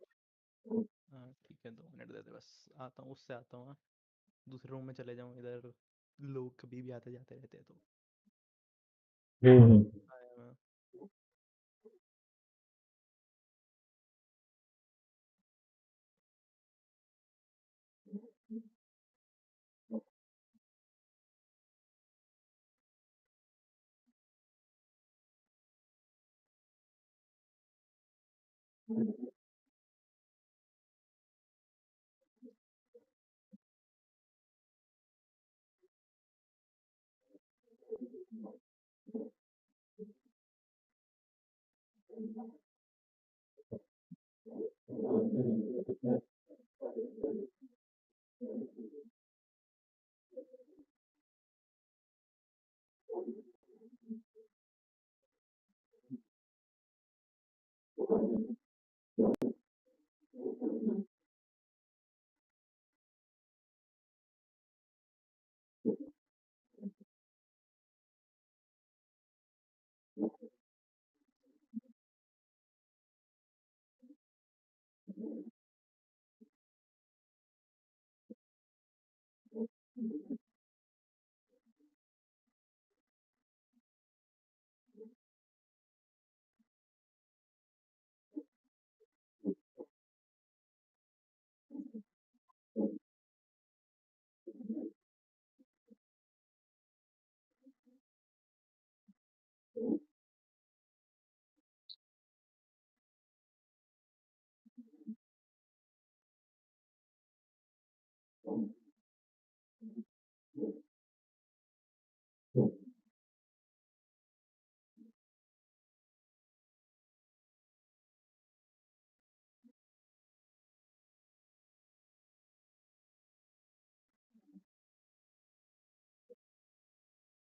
हाँ ठीक है, 2 मिनट दे दे बस। आता हूँ, उससे आता हूँ हाँ। दूसरे रूम में चले जाऊँ, इधर लोग कभी भी आते जाते रहते हैं तो। हम्म। आया मैं।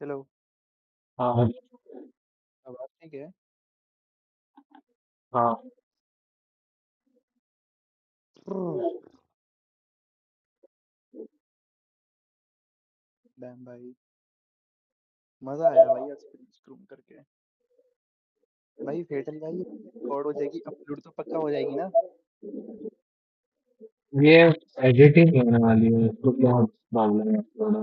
हेलो। हाँ आवाज़ ठीक है। हाँ। डैम भाई, मजा आया भाई आज स्क्रूम करके। भाई फेटल भाई, रिकॉर्ड हो जाएगी, अपलोड तो पक्का हो जाएगी ना? ये एडिटिंग होने वाली है, तो क्या प्रॉब्लम है थोड़ा?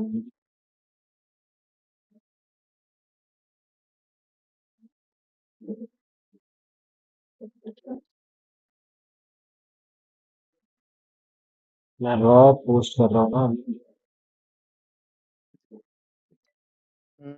मैं रॉ पोस्ट कर रहा हूँ ना अभी। हम्म,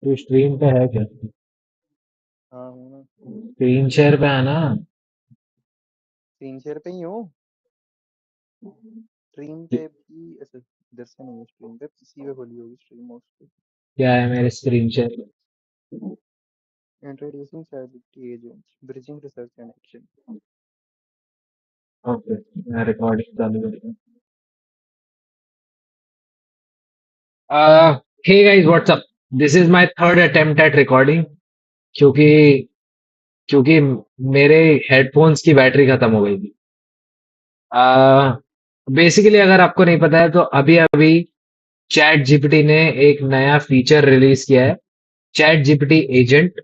तो स्ट्रीम पे है क्या? हाँ हूँ ना। स्क्रीन शेयर पे है ना? स्क्रीन शेयर पे ही हूँ। स्ट्रीम पे भी ऐसे इधर से नहीं है, स्ट्रीम पे किसी पे खोली होगी स्ट्रीम मोस्टली। क्या है मेरे स्क्रीन शेयर पे? Introducing ChatGPT agent, bridging research and action. Okay, मैं रिकॉर्डिंग चालू करता हूँ। Hey guys, what's up. This is my third attempt at recording, क्योंकि क्योंकि मेरे हेडफोन्स की बैटरी खत्म हो गई थी। बेसिकली अगर आपको नहीं पता है तो अभी अभी चैट जीपीटी ने एक नया फीचर रिलीज किया है, चैट जीपीटी एजेंट।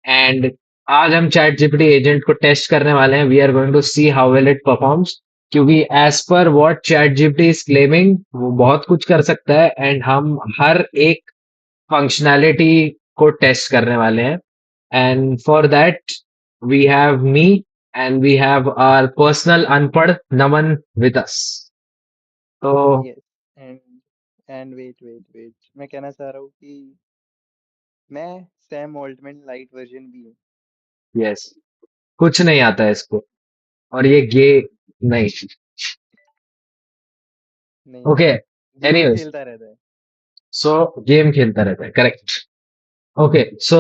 एंड आज हम चैट जीपीटी एजेंट को टेस्ट करने वाले हैं। We are going to see how well it performs, क्योंकि as per what ChatGPT is claiming वो बहुत कुछ कर सकता है, एंड हम हर एक फंक्शनैलिटी को टेस्ट करने वाले हैं। And for that we have me, and we have our personal अनपढ़ नमन विद अस। तो यस। एंड वेट, मैं कहना चाह रहा हूँ कि मैं सैम ऑल्टमैन लाइट वर्जन भी हूँ। यस, कुछ नहीं आता है इसको, और ये गे नहीं। नहीं, ओके, गेम एनीवेज, खेलता रहता है। सो गेम खेलता रहता है, correct. Okay, so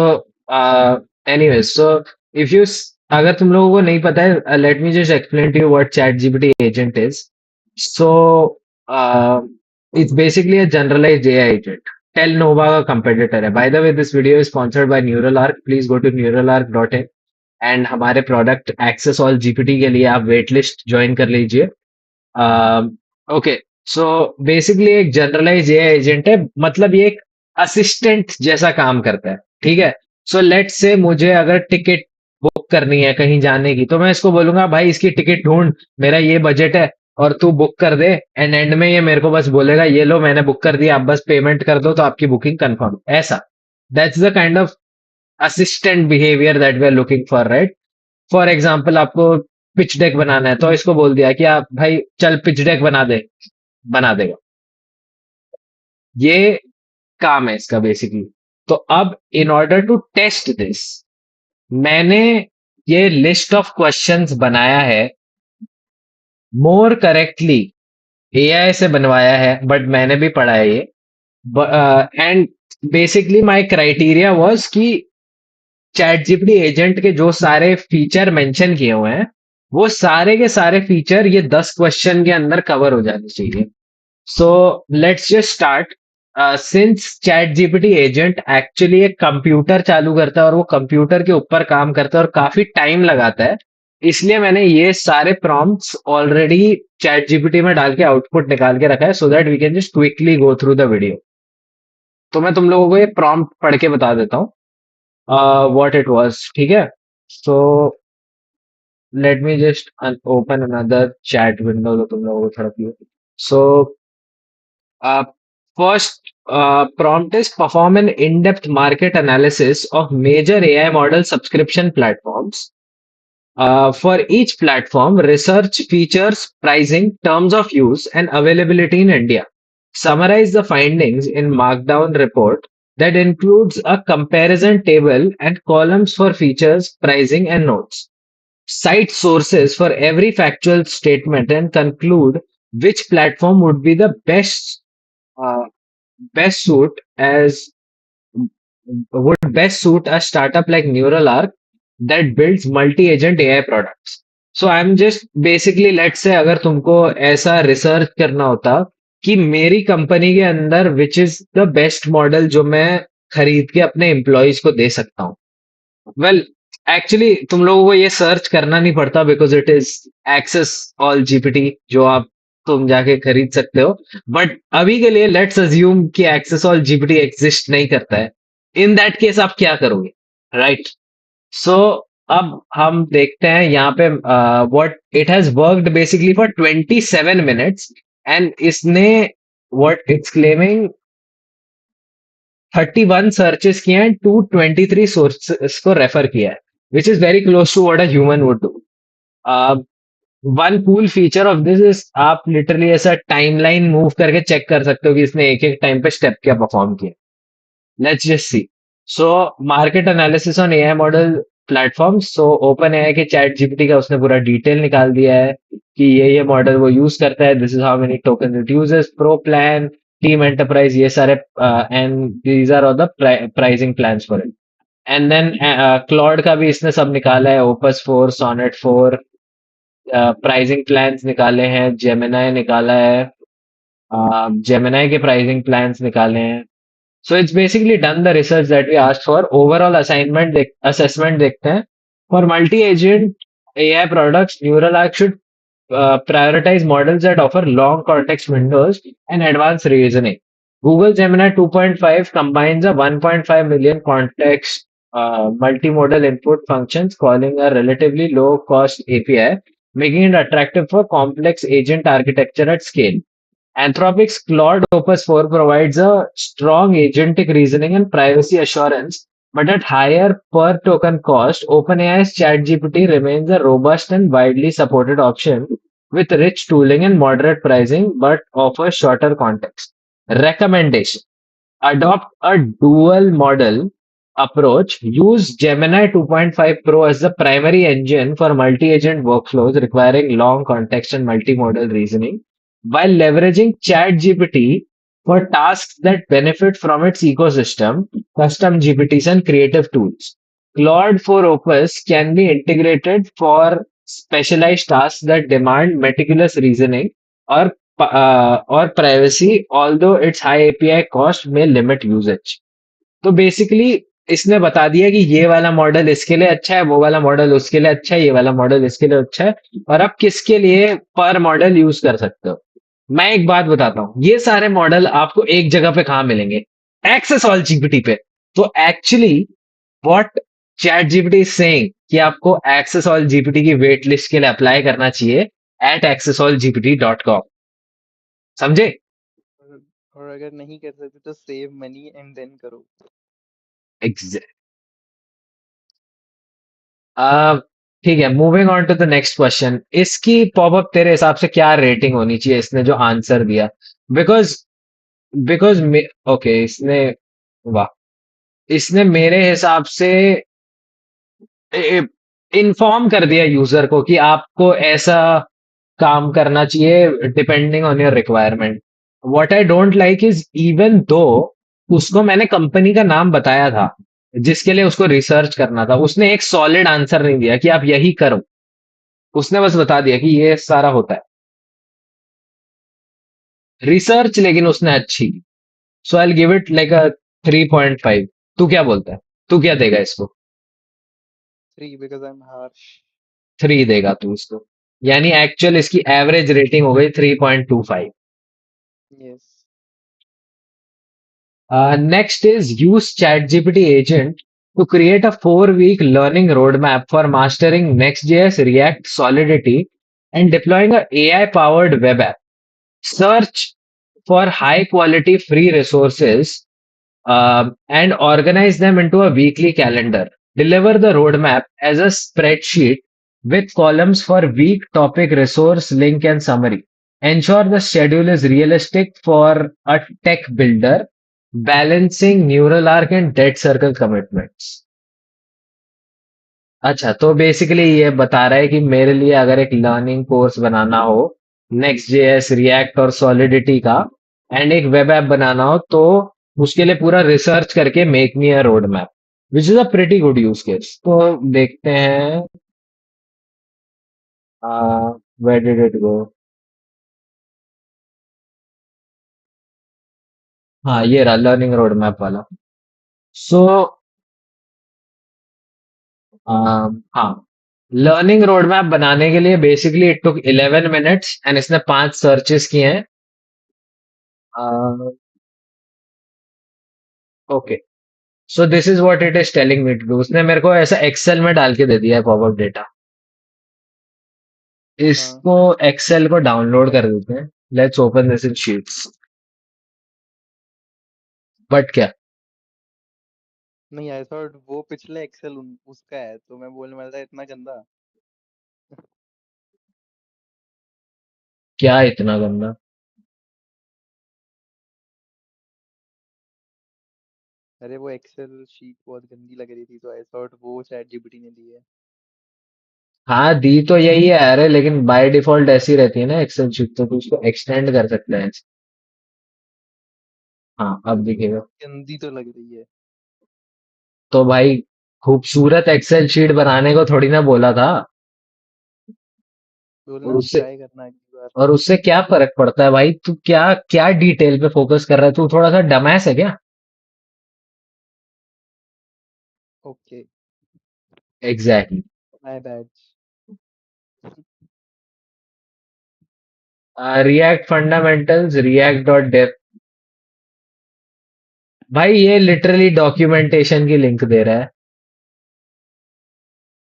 anyways, so if you, अगर तुम लोगों को नहीं पता है, let me just explain to you what ChatGPT agent is. So it's basically a generalised AI agent, टेलनोवा का कंपेटिटर है। By the way, this video is sponsored by Neural Arc. Please go to neuralark.in, and हमारे product access all GPT के लिए आप wait list join कर लीजिए। ओके, सो बेसिकली एक जनरलाइज एआई एजेंट है, मतलब ये एक असिस्टेंट जैसा काम करता है, ठीक है। सो लेट से मुझे अगर टिकट बुक करनी है कहीं जाने की, तो मैं इसको बोलूंगा भाई इसकी टिकट ढूंढ, मेरा ये बजट है, और तू बुक कर दे। एंड एंड में ये मेरे को बस बोलेगा ये लो मैंने बुक कर दिया, आप बस पेमेंट कर दो तो आपकी बुकिंग कंफर्म। ऐसा, that's the kind of assistant behaviour that we are looking for, right? For example, आपको पिच डेक बनाना है तो इसको बोल दिया कि आप भाई चल पिच डेक बना दे, बना देगा। ये काम है इसका बेसिकली। तो अब in order to test this, मैंने ये लिस्ट ऑफ क्वेश्चंस बनाया है, मोर करेक्टली एआई से बनवाया है, बट मैंने भी पढ़ा है ये। And basically my criteria was कि चैट जीपीटी एजेंट के जो सारे फीचर मेंशन किए हुए हैं, वो सारे के सारे फीचर ये 10 क्वेश्चन के अंदर कवर हो जाने चाहिए। So let's just start. Since chat GPT agent actually एक कंप्यूटर चालू करता है और वो कंप्यूटर के ऊपर काम करता है और काफी टाइम लगाता है, इसलिए मैंने ये सारे प्रॉम्प्ट्स ऑलरेडी चैट जीपीटी में डाल के आउटपुट निकाल के रखा है, so that we can just quickly go through the video. तो मैं तुम लोगों को ये प्रॉम्प्ट पढ़ के बता देता हूँ व्हाट इट वाज, ठीक है। सो let me just open another chat window तो तुम लोगों को थोड़ा clear. So uh, first prompt is perform an in-depth market analysis of major AI model subscription platforms. For each platform, research features, pricing, terms of use, and availability in India. Summarize the findings in Markdown report that includes a comparison table and columns for features, pricing, and notes. Cite sources for every factual statement and conclude which platform would be the best uh, best suit as would best suit a startup like NeuralArc that builds multi-agent AI products. So I'm just basically, let's say अगर तुमको ऐसा research करना होता कि मेरी company के अंदर which is the best model जो मैं खरीद के अपने एम्प्लॉयज को दे सकता हूँ। वेल, एक्चुअली तुम लोगों को ये सर्च करना नहीं पड़ता because it is access all GPT जो आप तुम जाके खरीद सकते हो। बट अभी के लिए लेट्स अज्यूम कि एक्सेस ऑल जीपीटी एग्जिस्ट नहीं करता है। इन दैट केस आप क्या करोगे, राइट? सो अब हम देखते हैं यहाँ पे what it has worked basically for 27 minutes and इसने व्हाट इट्स क्लेमिंग 31 सर्चेस किए हैं, 223 सोर्सेस को रेफर किया है, which is very close to what a human would do. One cool feature of this is आप लिटरली ऐसा timeline move करके check कर सकते हो कि इसने एक एक टाइम पे स्टेप क्या परफॉर्म किया। Let's just see. So, market analysis on AI model platforms. So, OpenAI के चैट जीपीटी का उसने पूरा डिटेल निकाल दिया है कि ये मॉडल वो यूज करता है, this is how many token it uses, pro plan, team enterprise, ये सारे and these are all the pricing plans for it. And then Claude का भी इसने सब निकाला है, ओपस 4, सोनेट 4, प्राइसिंग प्लान्स निकाले हैं, जेमिनाई निकाला है, जेमिनाई के प्राइसिंग प्लान्स निकाले हैं। So it's basically done the research that we asked for. Overall assessment देखते हैं. For multi-agent AI products, NeuralArc should prioritize models that offer long context windows and advanced reasoning. Google Gemini 2.5 combines a 1.5 million context multimodal input functions, calling a relatively low cost API, making it attractive for complex agent architecture at scale. Anthropic's Claude Opus 4 provides a strong agentic reasoning and privacy assurance, but at higher per token cost, OpenAI's ChatGPT remains a robust and widely supported option with rich tooling and moderate pricing, but offers shorter context. Recommendation: adopt a dual model approach. Use Gemini 2.5 Pro as the primary engine for multi-agent workflows requiring long context and multimodal reasoning, while leveraging ChatGPT for tasks that benefit from its ecosystem, custom GPTs, and creative tools. Claude 4 Opus can be integrated for specialized tasks that demand meticulous reasoning or privacy, although its high API cost may limit usage. तो basically इसने बता दिया कि ये वाला model इसके लिए अच्छा है, वो वाला मॉडल उसके लिए अच्छा है, ये वाला मॉडल इसके लिए अच्छा है, और आप किसके लिए पर मॉडल यूज कर सकते हो। मैं एक बात बताता हूँ, ये सारे मॉडल आपको एक जगह पे कहाँ मिलेंगे? एक्सेस ऑल जीपीटी पे। तो actually what ChatGPT is saying कि आपको एक्सेस ऑल जीपीटी की वेट लिस्ट के लिए अप्लाई करना चाहिए एट accessallgpt.com। समझे? और और अगर नहीं कर सकते तो सेव मनी एंड देन करो। एग्जैक्ट। ठीक है, moving on to the next question. इसकी पॉपअप तेरे हिसाब से क्या रेटिंग होनी चाहिए, इसने जो आंसर दिया? बिकॉज बिकॉज ओके, इसने वाह, इसने मेरे हिसाब से इन्फॉर्म कर दिया यूजर को कि आपको ऐसा काम करना चाहिए depending on your requirement. What I don't like is even though उसको मैंने कंपनी का नाम बताया था जिसके लिए उसको रिसर्च करना था, उसने एक सॉलिड आंसर नहीं दिया कि आप यही करो। उसने बस बता दिया कि ये सारा होता है रिसर्च, लेकिन उसने अच्छी। So I give it like a 3.5। तू क्या बोलता है? तू क्या देगा इसको? 3 because I'm harsh. 3 देगा तू इसको, यानी एक्चुअल इसकी एवरेज रेटिंग हो गई 3.25। Yes. Next is use ChatGPT agent to create a 4-week learning roadmap for mastering Next.js, React, Solidity, and deploying a AI-powered web app. Search for high quality free resources and organize them into a weekly calendar. Deliver the roadmap as a spreadsheet with columns for week, topic, resource, link, and summary. Ensure the schedule is realistic for a tech builder, balancing neural arc and dead circle commitments. अच्छा, तो basically ये बता रहा है कि मेरे लिए अगर एक लर्निंग कोर्स बनाना हो नेक्स्ट जेएस, रिएक्ट और सॉलिडिटी का, एंड एक वेब ऐप बनाना हो तो उसके लिए पूरा रिसर्च करके make me a road map which is a pretty good use case. तो देखते हैं वेयर डिड इट गो। हाँ ये रहा लर्निंग रोड मैप वाला। सो हाँ लर्निंग रोड मैप बनाने के लिए basically it took 11 minutes and इसने 5 सर्चेस किए हैं। Okay so this is what it is telling me to do. उसने मेरे को ऐसा एक्सेल में डाल के दे दिया है फॉरवर्ड डेटा। हाँ इसको एक्सेल को डाउनलोड कर देते हैं। Let's open this in sheets. But क्या नहीं, आई थॉट वो पिछले एक्सेल उसका है, तो मैं बोलने वाला था इतना गंदा। क्या इतना गंदा। अरे वो एक्सेल शीट बहुत गंदी लग रही थी, तो आई थॉट वो चैट जीपीटी ने दी है। हाँ दी तो यही है अरे लेकिन बाय डिफॉल्ट ऐसी रहती है ना एक्सेल शीट तो तू उसको एक्सटेंड कर सकता है। हाँ अब दिखेगा। गंदी तो लग रही है। तो भाई खूबसूरत एक्सेल शीट बनाने को थोड़ी ना बोला था। और बोलना उससे ट्राई करना अगली बार। और उससे क्या फर्क पड़ता है भाई। तू क्या क्या डिटेल पे फोकस कर रहा है। तू थोड़ा सा डमैस है क्या। Okay, exactly. My bad. React fundamentals React dot dev. भाई ये लिटरली डॉक्यूमेंटेशन की लिंक दे रहा है।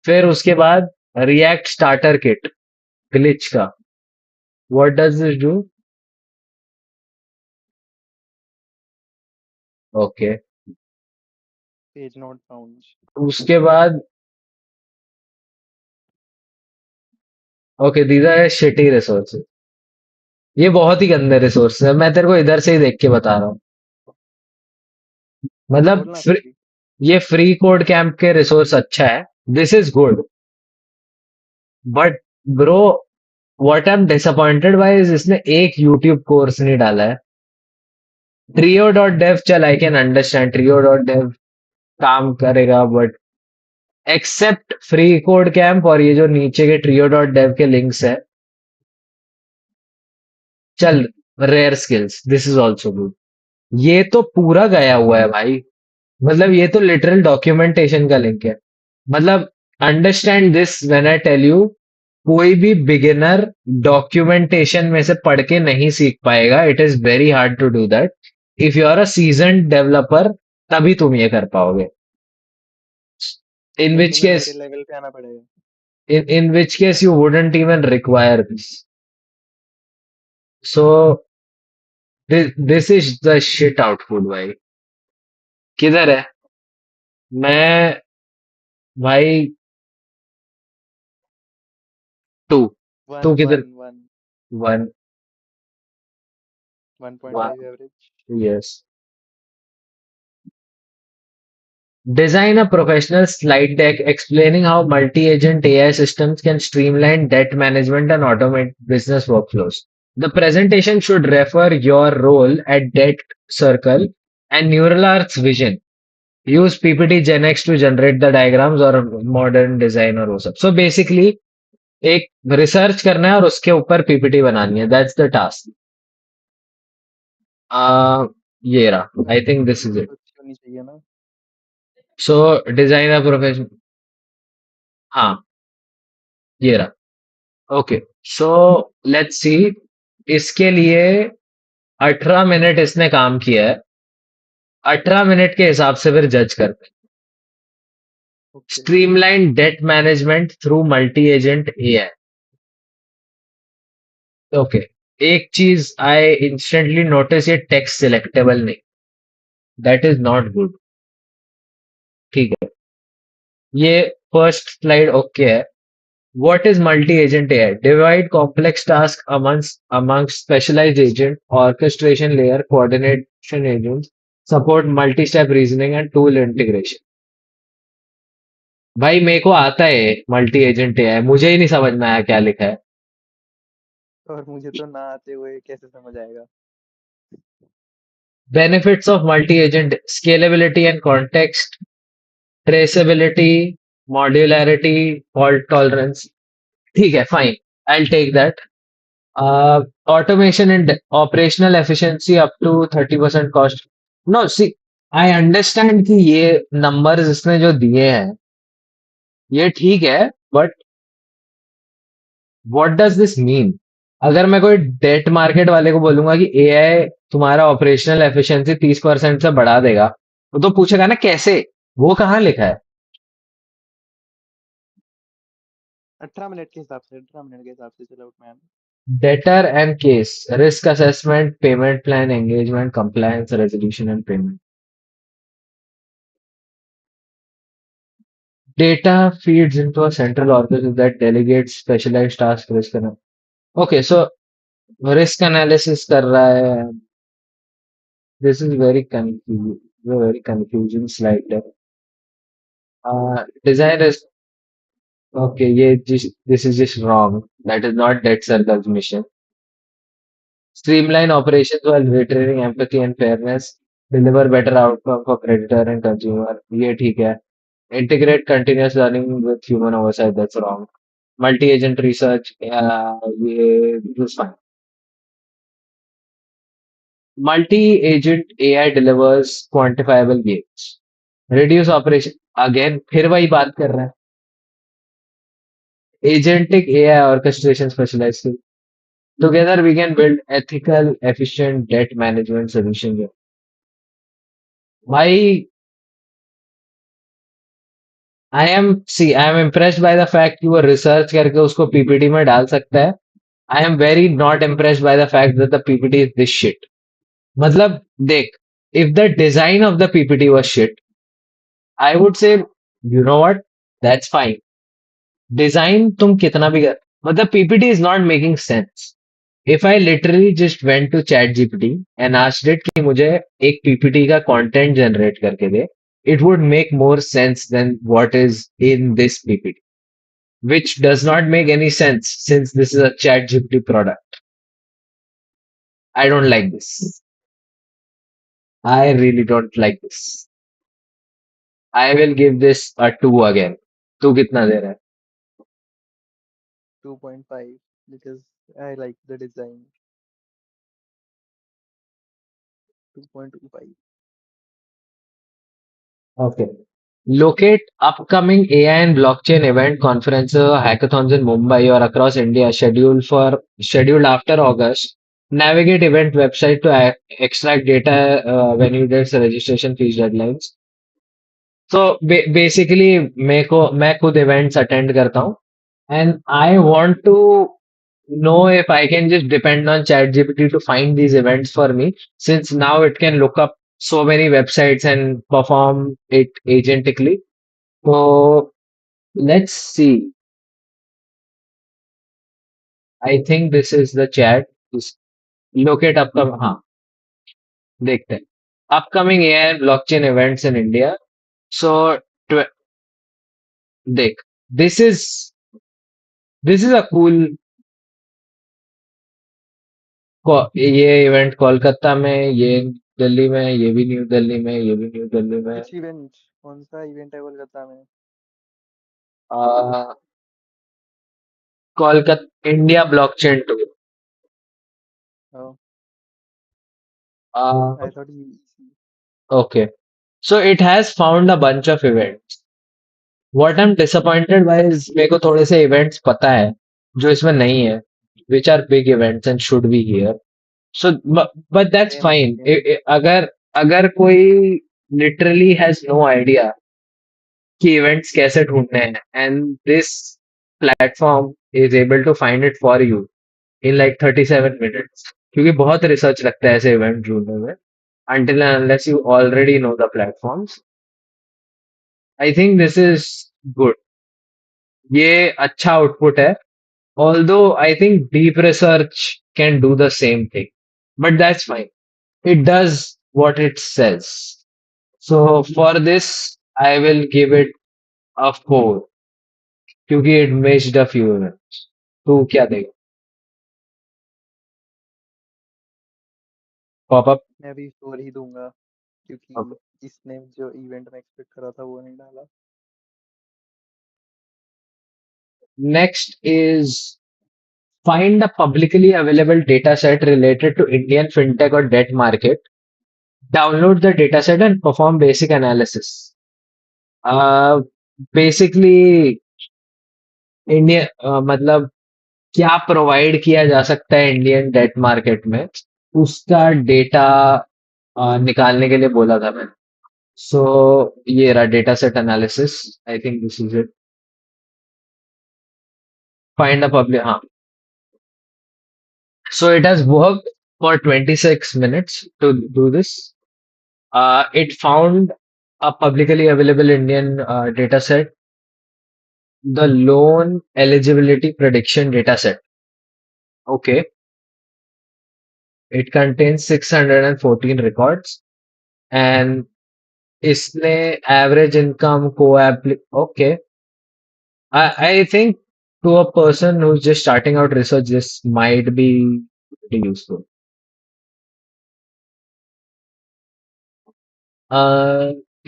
फिर उसके बाद रिएक्ट स्टार्टर किट ग्लिच का। What does this do. Okay page not found. उसके बाद okay these are shitty resources. ये बहुत ही गंदे रिसोर्स है। मैं तेरे को इधर से ही देख के बता रहा हूँ। मतलब बोलना फिर भी। ये फ्री कोड कैंप के रिसोर्स अच्छा है। This is good but bro what I am disappointed by is इसने एक यूट्यूब कोर्स नहीं डाला है। ट्रियो डॉट डेव चल I can understand trio dot dev काम करेगा but except free code camp और ये जो नीचे के ट्रियो डॉट डेव के लिंक्स है। चल rare skills this is also good. ये तो पूरा गया हुआ है भाई। मतलब ये तो लिटरल डॉक्यूमेंटेशन का लिंक है। मतलब understand this when I tell you कोई भी बिगिनर डॉक्यूमेंटेशन में से पढ़ के नहीं सीख पाएगा। It is very hard to do that. If you are a season developer तभी तुम ये कर पाओगे। इन फिर विच तुम्हें केस मेरे लेवल पे आना पड़ेगा। in which case you wouldn't even require this. So this is the shit output भाई। किधर है। मैं भाई टू। वन तू वन किधर। One one. 1.5 average. Yes. Design a professional slide deck explaining how multi-agent AI systems can streamline debt management and automate business workflows. The presentation should refer your role at Debt Circle and Neural Arts Vision. Use PPT Gen X to generate the diagrams और modern design और वो सब। So basically एक research करना है और उसके ऊपर पीपीटी बनानी है। That's the task. ये रहा। I think this is PPT it. तो अच्छी होनी चाहिए ना। सो डिजाइन अ प्रोफेशन। हाँ ये रहा। Okay so let's see. इसके लिए 18 मिनट इसने काम किया है। 18 मिनट के हिसाब से फिर जज करते हैं। Okay. Streamline debt management through multi agent AI. Okay एक चीज आई इंस्टेंटली नोटिस ये टेक्स्ट सिलेक्टेबल नहीं। That is not good. ठीक है ये फर्स्ट स्लाइड ओके है। What is multi-agent AI? Divide complex tasks amongst specialized agent, orchestration layer, coordination agents, support multi-step reasoning and tool integration. भाई मेरे को आता है मल्टी एजेंट एआई मुझे ही नहीं समझ में आया क्या लिखा है। और मुझे तो ना आते हुए कैसे समझ आएगा। Benefits of multi-agent: scalability and context, traceability, modularity, fault tolerance. ठीक है, fine. I'll take that. Automation and operational efficiency up to 30% cost. No, see, I understand कि ये numbers इसने जो दिए हैं ये ठीक है, but what does this mean? अगर मैं कोई डेट मार्केट वाले को बोलूंगा कि एआई तुम्हारा ऑपरेशनल एफिशिएंसी 30% से बढ़ा देगा, वो तो पूछेगा ना कैसे, वो कहाँ लिखा है? 18 मिनट के हिसाब से, 18 मिनट के हिसाब से चलो ma'am. Debtor and case, risk assessment, payment plan, engagement, compliance, resolution, and payment. Data feeds into a central organism that delegates specialized tasks. Okay, so risk analysis कर रहा है. This is very confusing slide there. Design is okay. This is just wrong. That is not debt circle's mission. Streamline operations while retaining empathy and fairness. Deliver better outcome for creditor and consumer. ये ठीक है. Integrate continuous learning with human oversight. That's wrong. Multi-agent research. This is fine. Multi-agent AI delivers quantifiable gains. Reduce operation. Again, फिर वही बात कर रहा है. Agentic AI orchestration specialized skill. Together we can build ethical, efficient debt management solution. Why I am impressed by the fact कि वो research करके उसको PPT में डाल सकता है. I am very not impressed by the fact that the PPT is this shit. मतलब देख, if the design of the PPT was shit, I would say, you know what, that's fine. Design तुम कितना भी कर, मतलब PPT is not making sense. If I literally just went to ChatGPT and asked it कि मुझे एक PPT का content generate करके दे, it would make more sense than what is in this PPT, which does not make any sense since this is a ChatGPT product. I don't like this. I really don't like this. I will give this a 2 again. तू कितना दे रहा है? 2.5 because I like the design. 2.25. Okay. Locate upcoming AI and blockchain event conferences or hackathons in Mumbai or across India scheduled after August. Navigate event website to extract data when you get registration fees deadlines. So basically मैं खुद events attend करता हूँ and I want to know if I can just depend on ChatGPT to find these events for me, since now it can look up so many websites and perform it agentically. So let's see. I think this is the chat. Just locate upcoming. हाँ, देखते हैं. Upcoming AI and blockchain events in India. So tw- देख. This is a cool. ये event Kolkata में, ये दिल्ली में, ये भी न्यू दिल्ली में, ये भी न्यू दिल्ली में. Which event? कौन सा event है कोलकाता में? Kolkata India blockchain tour. Oh, Uh, I thought he. okay. So it has found a bunch of events. What I'm disappointed by is मेरे को थोड़े से events पता है जो इसमें नहीं है, which are big events and should be here. So but that's Same, fine. same. अगर अगर कोई literally has no idea कि events कैसे ढूंढने हैं and this platform is able to find it for you in like 37 minutes, क्योंकि बहुत research लगता है ऐसे event ढूंढने में, until and unless you already know the platforms. I think this is good. ये अच्छा आउटपुट है. Although I think deep research can do the same thing, but that's fine. It does what it says. So for this, I will give it a 4 क्योंकि it missed a few events. तू क्या देगा? Popup. मैं भी store ही दूंगा क्योंकि इसने जो इवेंट में एक्सपेक्ट करा था वो नहीं डाला। Next is find a publicly available data set related to Indian fintech or debt market. Download the dataset and perform basic analysis. Uh, Basically, India मतलब क्या प्रोवाइड किया जा सकता है इंडियन डेट मार्केट में, उसका डेटा निकालने के लिए बोला था मैंने। सो ये रहा data set analysis. I think this is it. Find a public, हाँ। So it has worked for 26 minutes to do this. It found a publicly available Indian data set, the loan eligibility prediction data set. Okay. It contains 614 records and इसने average income co-appli okay. I think to a person who's just starting out research, this might be pretty useful.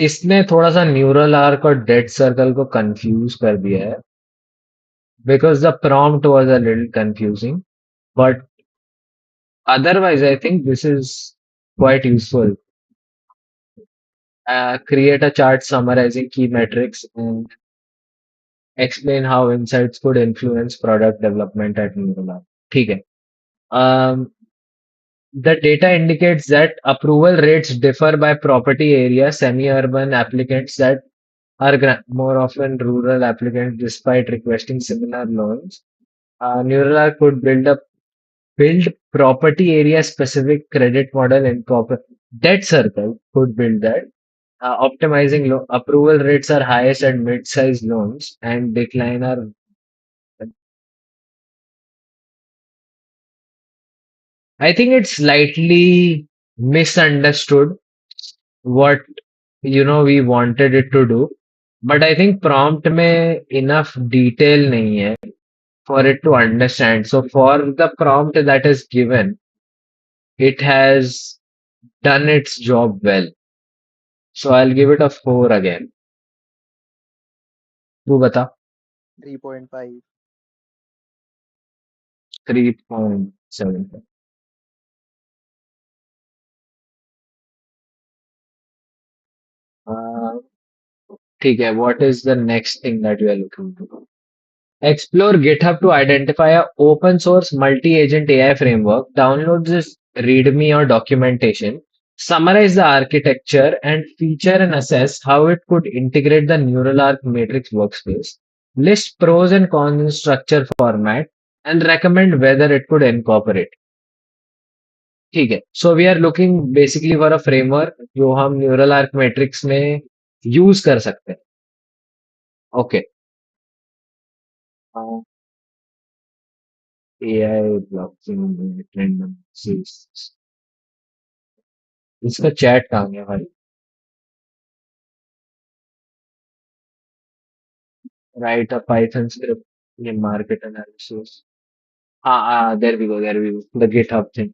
इसने थोड़ा सा neural arc और dead circle को confuse कर दिया है because the prompt was a little confusing, but otherwise I think this is quite useful. Create a chart summarizing key metrics and explain how insights could influence product development at neural arc. ठीक है. um, the data indicates that approval rates differ by property area. Semi-urban applicants that are more often rural applicants despite requesting similar loans. Neural Arc could build property area specific credit model in proper debt circle could build that. Optimizing approval rates are highest at mid-sized loans and decline are. I think it's slightly misunderstood what we wanted it to do, but I think prompt में enough detail नहीं है for it to understand. So for the prompt that is given, it has done its job well. So I'll give it a 4 again. तू बता. 3.5। 3.7. Uh, ठीक है. What is the next thing that you are looking to do? Explore GitHub to identify a open source multi-agent AI framework. Download this README or documentation. Summarize the architecture and feature and assess how it could integrate the neural arc matrix workspace. List pros and cons in structure format and recommend whether it could incorporate. ठीक है. So we are looking basically for a framework जो हम Neural Arc matrix में use कर सकते हैं. Okay. AI blockchain trend analysis. इसका chat कहाँ गया भाई? Write a Python script. ये मार्केट एनालिसिस. हाँ, there we go the GitHub thing.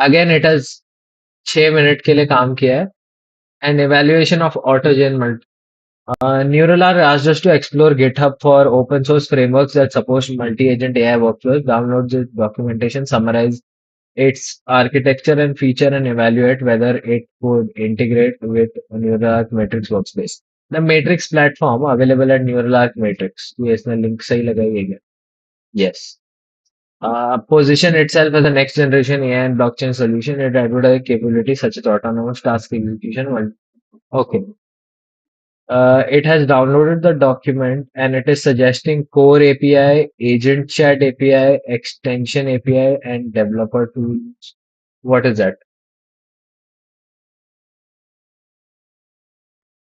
Again it has 6 minute के लिए काम किया है. And evaluation of AutoGen. Neuralar asked us to explore GitHub for open source frameworks that support multi-agent AI workflows. Download the documentation, summarize its architecture and feature, and evaluate whether it could integrate with Neuralark Matrix Workspace. The Matrix platform available at Neuralark Matrix. तो इसमें link सही लगाई है क्या? Yes. Position itself as a next generation AI and blockchain solution. It advertises capabilities such as autonomous task execution. Okay. It has downloaded the document and it is suggesting core API, agent chat API, extension API, and developer tools. What is that?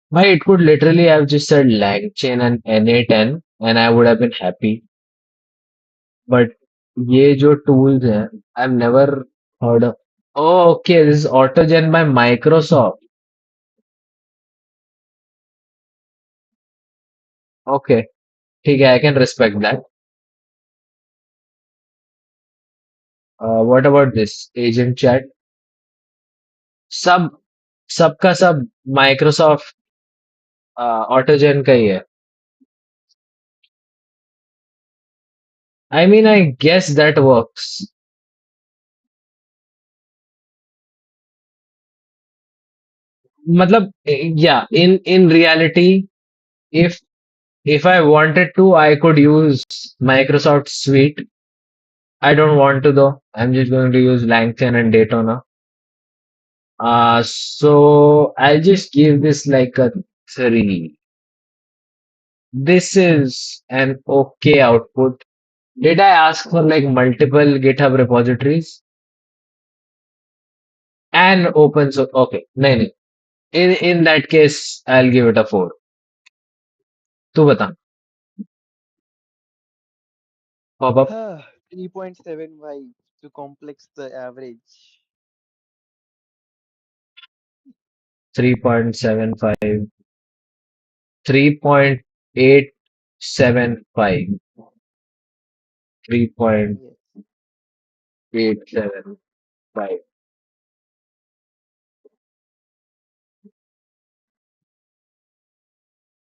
Why it could literally have just said LangChain and NA10 and I would have been happy. But ये जो tools हैं, I've never heard of. Oh, okay, this is AutoGen by Microsoft. Okay, ठीक है, I can respect that. What about this agent chat? सब सबका सब Microsoft ऑटोजन का ही है. I mean, I guess that works. मतलब, yeah, in reality, if if I wanted to, I could use Microsoft Suite. I don't want to though. I'm just going to use LangChain and Daytona. So I'll just give this like a 3. This is an okay output. Did I ask for like multiple GitHub repositories and open source? Okay, no, no. In that case, I'll give it a 4. तू बता. Pop up 3.75 to complex the average. 3.75, 3.875, Yes. 3.875.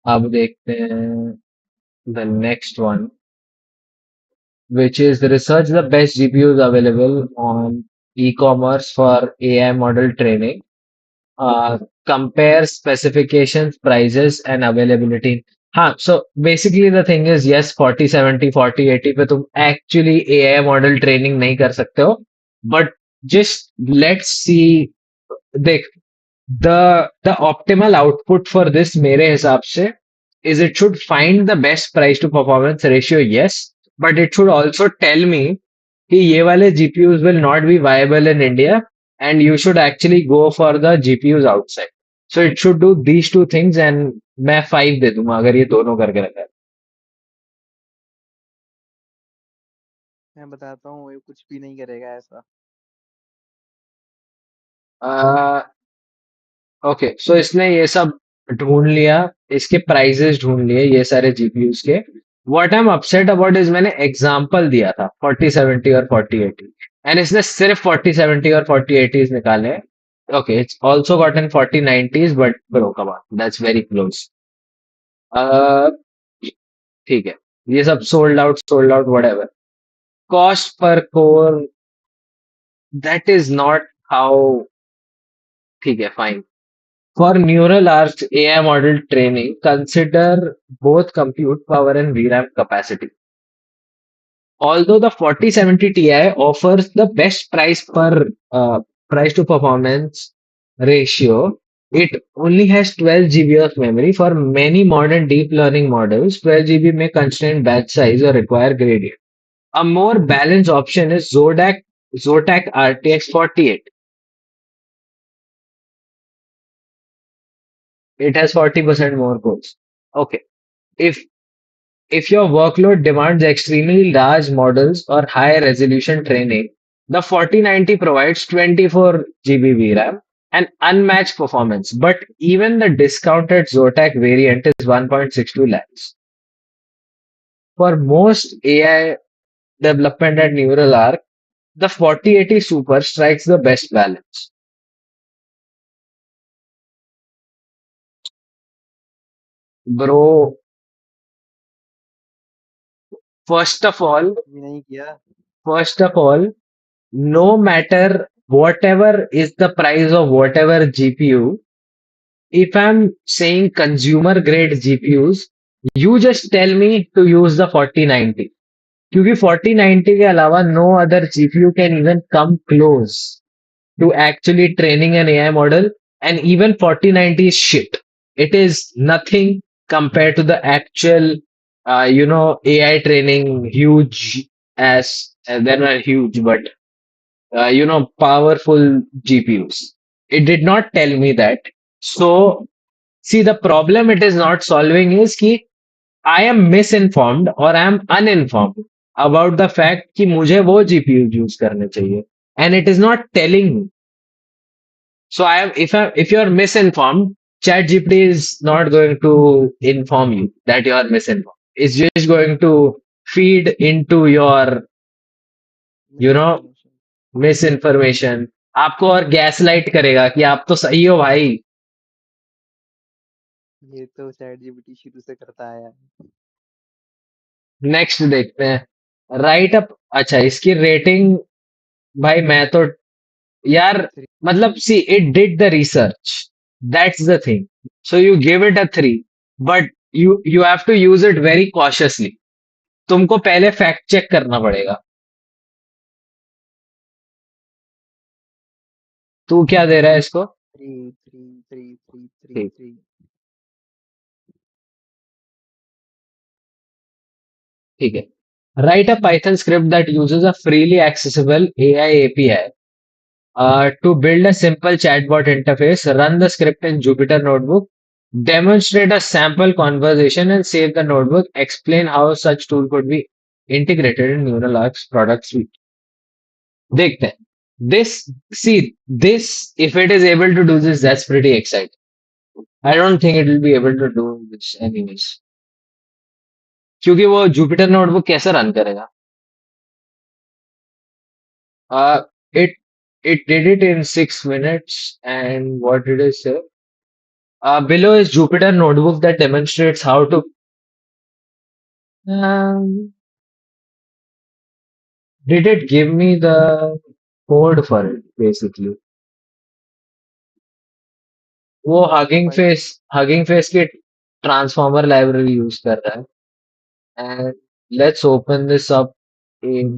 अब देखते हैं the next one, which is research the best GPUs available on e-commerce for AI model training. Uh, compare specifications, prices, and availability. हाँ, so basically the thing is, yes, 4070, 4080 पे तुम actually AI model training नहीं कर सकते हो, but just let's see. देख, the optimal output for this मेरे हिसाब से is it should find the best price to performance ratio, yes, but it should also tell me कि ये वाले GPUs will not be viable in India and you should actually go for the GPUs outside. So it should do these two things and मैं 5 दे दूंगा अगर ये दोनों करके रखा मैं बताता हूँ ये कुछ भी नहीं करेगा ऐसा. है. ओके, सो इसने ये सब ढूंढ लिया, इसके प्राइजेस ढूंढ लिए ये सारे जीपीयूज के. What I am upset about is मैंने एग्जांपल दिया था 4070 और 4080 एंड इसने सिर्फ 4070 और 4080s निकाले हैं. Okay, it's also gotten 4090s but bro come on, that's very close. ठीक है, ये सब sold out whatever. Cost per core, that is not how. ठीक है, fine. For neural arcs AI model training, consider both compute power and VRAM capacity. Although the 4070 Ti offers the best price to performance ratio, it only has 12 GB of memory. For many modern deep learning models, 12 GB may constrain batch size or require gradient. A more balanced option is Zotac RTX 48. It has 40% more cores. Okay. If If your workload demands extremely large models or high resolution training, the 4090 provides 24 GB VRAM and unmatched performance. But even the discounted Zotac variant is 1.62 lakhs. For most AI development at Neural Arc, the 4080 Super strikes the best balance. Bro, first of all, ये नहीं किया. first of all, no matter whatever is the price of whatever GPU, if I'm saying consumer grade GPUs, you just tell me to use the 4090. क्योंकि 4090 के अलावा no other GPU can even come close to actually training an AI model, and even 4090 is shit. It is nothing compared to the actual, AI training huge as, they're not huge, but powerful GPUs. It did not tell me that. So, see, the problem it is not solving is कि I am misinformed or I am uninformed about the fact कि मुझे वो GPU use करने चाहिए, and it is not telling me. So if you are misinformed, ChatGPT is not going to inform you that you are misinformed. It's just going to feed into your, you know, Misinformation. Miss information, आपको और gas light करेगा कि आप तो सही हो भाई। ये तो चैट जीपीटी शुरू से करता आया है। नेक्स्ट देखते हैं, राइट अप। अच्छा, इसकी रेटिंग, भाई मैं तो, यार, थ्री। मतलब see it did the research, that's the thing, so you give it a 3, but you have to use it very cautiously. तुमको पहले फैक्ट चेक करना पड़ेगा। तू क्या दे रहा है इसको? Three three three three three ठीक, थ्री। ठीक है। Right a Python script that uses a freely accessible AI API to build a simple chatbot interface. Run the script in Jupyter Notebook. Demonstrate a sample conversation and save the notebook. Explain how such tool could be integrated in Neural Arcs product suite. देखते हैं। This, see, this, if it is able to do this, that's pretty exciting. I don't think it will be able to do this anyways. क्योंकि वो Jupyter Notebook कैसे run करेगा? Uh, it it did it in 6 minutes. And what did it say? Below is Jupyter Notebook that demonstrates how to. Um, did it give me the code for it? Basically, वो hugging face की transformer library use कर रहा है। And let's open this up in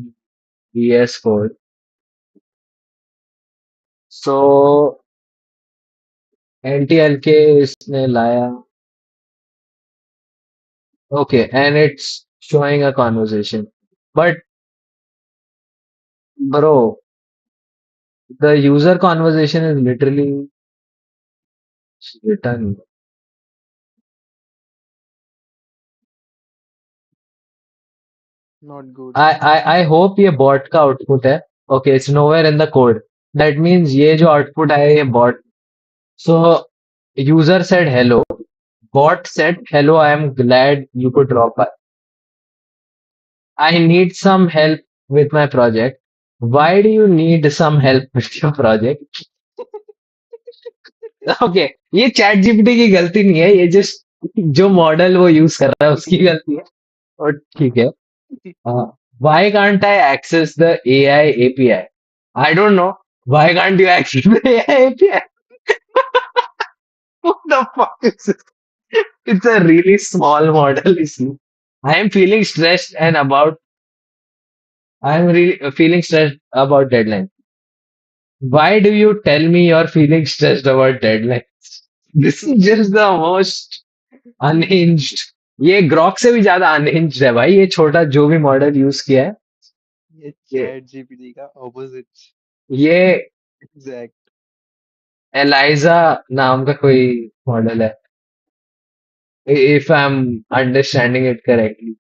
VS Code. So NTL के इसने लाया, okay, and it's showing a conversation. But bro, the user conversation is literally written. Not good. I hope ये bot का output है. Okay, it's nowhere in the code. That means ये जो output आया ये bot. So user said hello. Bot said hello. I am glad you could drop by. I need some help with my project. Why do you need some help with your project? Okay, ये chat GPT की गलती नहीं है, ये just जो model वो use कर रहा है उसकी गलती है। और ठीक है। Why can't I access the AI API? I don't know. Why can't you access the AI API? What the fuck is this? It's a really small model, isn't it? I am feeling stressed and about. I am really feeling stressed about deadline. Why do you tell me you're feeling stressed about deadline? This is just the most unhinged. ये Grok से भी ज्यादा unhinged है भाई, ये छोटा जो भी मॉडल यूज किया है। ये ये चैट जीपीटी का ऑपोजिट। ये एग्जैक्ट। एलाइजा नाम का कोई मॉडल है, if I'm understanding it correctly.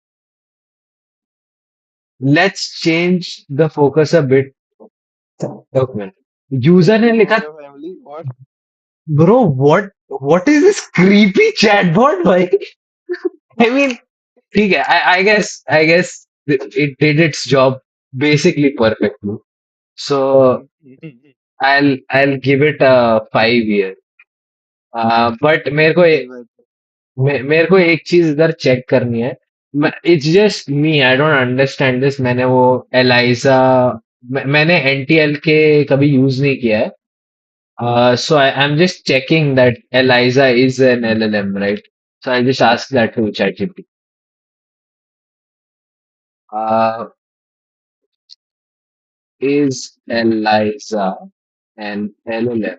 Let's change the focus a bit. एक मिनट। यूजर ने लिखा, मोया फैमिली और bro, what is this creepy chatbot भाई? I mean, ठीक है, I guess it did its job basically perfectly. So I'll give it a 5 year. But सही बात है। मेरे को एक चीज इधर चेक करनी है। It's just me, I don't understand this. मैंने वो एलाइजा, मैंने एनटीएल के कभी यूज नहीं किया है। So I am just checking that Eliza is an LLM, right? So I just ask that to ChatGPT. Is Eliza an LLM?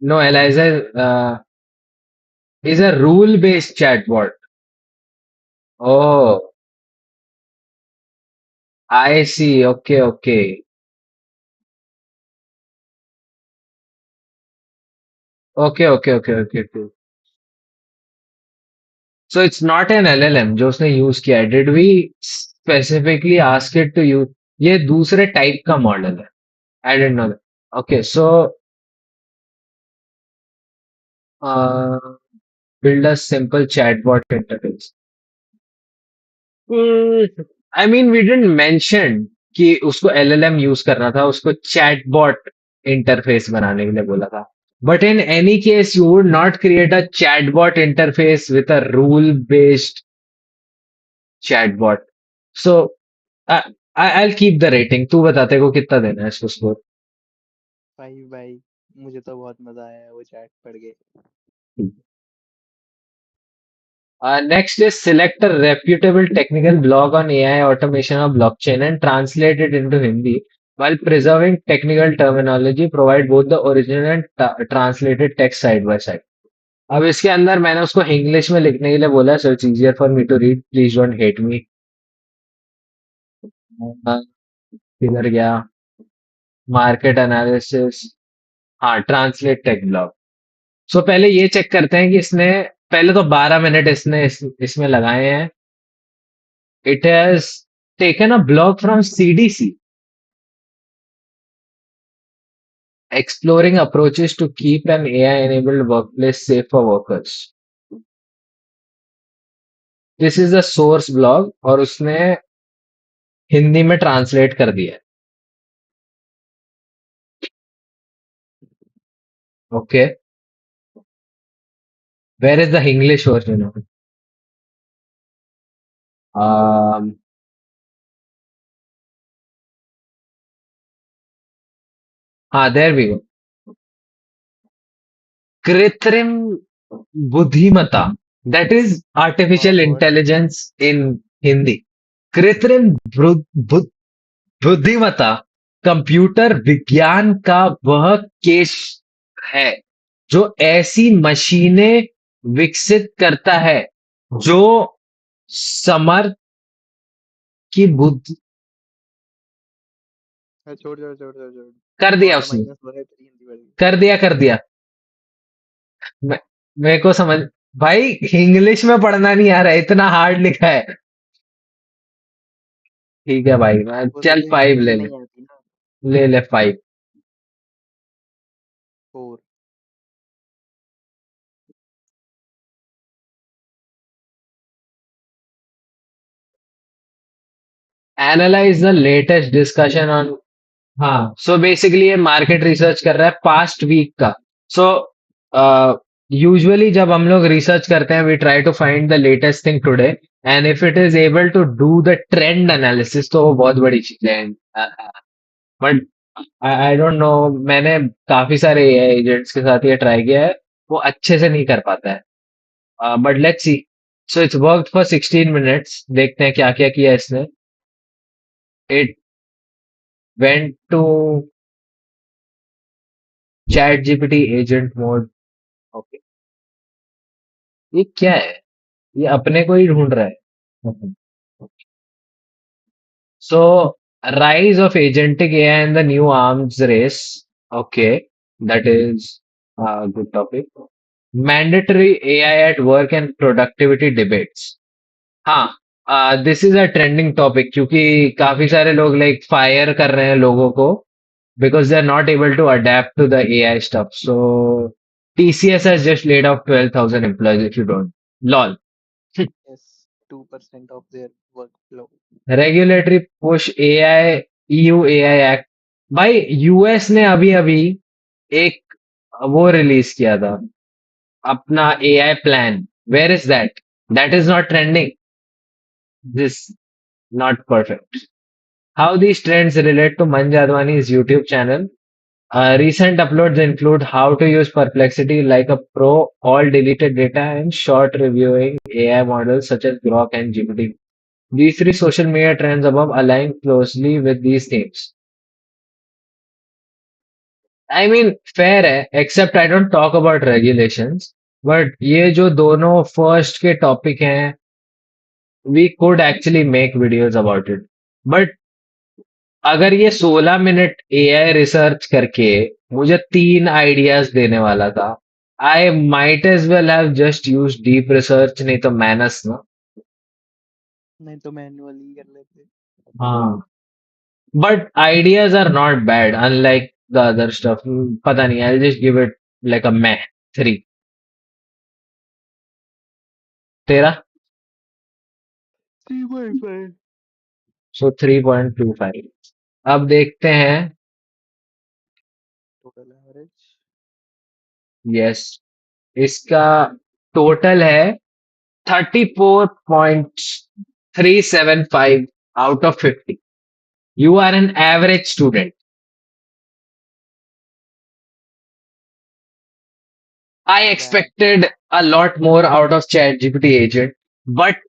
No, Eliza is a rule-based chatbot. Oh, I see. Okay, okay. Okay, okay, okay, okay, okay. So it's not an LLM जो उसने use किया है. Did we specifically ask it to use? ये दूसरे type का model है. I didn't know that. Okay, so uh, build a simple chatbot interface. Hmm, I mean we didn't mention कि उसको एलएलएम यूज करना था, उसको चैटबॉट इंटरफेस बनाने के लिए बोला था. But in any case you would not create a chatbot interface with a rule based chatbot. So I keep the rating. तू बता तेरे को कितना देना है इसको स्कोर. 5 भाई, मुझे तो बहुत मजा आया वो चैट पढ़ के। Next is select a reputable technical blog on AI automation or blockchain and translate it into Hindi while preserving technical terminology. Provide both the original and translated text side by side. अब इसके अंदर मैंने उसको English में लिखने के लिए बोला है, so it's easier for me to read. Please don't hate me. किधर गया? Market analysis. हाँ, ट्रांसलेट टेक ब्लॉग. सो पहले ये चेक करते हैं कि इसने पहले तो 12 मिनट इसने इसमें लगाए हैं. It has taken a blog from CDC, exploring approaches to keep an AI-enabled workplace safe for workers. This is a source blog और उसने हिंदी में ट्रांसलेट कर दिया है. Okay, where is the English version of it? हाँ, there we go. कृत्रिम बुद्धिमत्ता, that is artificial What? Intelligence in Hindi. कृत्रिम बुद्धिमत्ता कंप्यूटर विज्ञान का वह केस है जो ऐसी मशीनें विकसित करता है जो समर्थ की बुद्धि. छोड़ छोड़ छोड़ छोड़ छोड़। कर दिया और उसने. माइनस हो रहा है तेरी हिंदी पढ़ के। कर दिया. मैं, मेरे को समझ. भाई, इंग्लिश में पढ़ना नहीं आ रहा है, इतना हार्ड लिखा है. ठीक है भाई, वो चल तुझे 5 हिंदी ले ले. नहीं आती ना। ले 5. 4। Analyse the latest discussion on. हाँ, सो बेसिकली ये मार्केट रिसर्च कर रहा है पास्ट वीक का. सो यूजुअली जब हम लोग रिसर्च करते हैं, we try to find the latest thing today. And if it is able to do the trend analysis तो वो बहुत बड़ी चीज है. But I don't know. मैंने काफी सारे एजेंट्स के साथ ये ट्राई किया है, वो अच्छे से नहीं कर पाता है. But let's see. So it's worked for 16 minutes. देखते हैं क्या क्या किया इसने. It went to ChatGPT agent mode. Okay, ये क्या है? ये अपने को ही ढूंढ रहा है. सो rise of agentic AI and the new arms race. Okay, that is a good topic. Mandatory AI at work and productivity debates. हाँ, this is a trending topic क्योंकि काफी सारे लोग लाइक फायर कर रहे हैं लोगों को because they're not able to adapt to the AI stuff. So TCS has just laid off 12,000 employees if you don't. LOL. Yes, 2% of their workflow. Regulatory push AI, EU AI Act. भाई, US ने अभी अभी एक वो release किया था, अपना AI plan. Where is that? That is not trending. This not perfect. How these trends relate to Manj Advani's YouTube channel. Recent uploads include how to use Perplexity like a pro, all deleted data, and short reviewing AI models such as Grok and GPT. These three social media trends above align closely with these themes. I mean, fair है, except I don't talk about regulations. But ये जो दोनों first के topic हैं, we could actually make videos about it. But अगर ये 16 minute AI research करके मुझे 3 आइडियाज देने वाला था, I might as well have just use deep research, नहीं तो मैनस ना. नहीं तो मैनुअली कर लेते। हाँ, but ideas are not bad unlike the other stuff. पता नहीं, I just give it like a मैं 3. तेरा? 3.5। सो 3.25। अब देखते हैं। Total average. यस, इसका टोटल है 34.375 out of 50. You are an average student. I bad. expected a lot more out of ChatGPT agent, but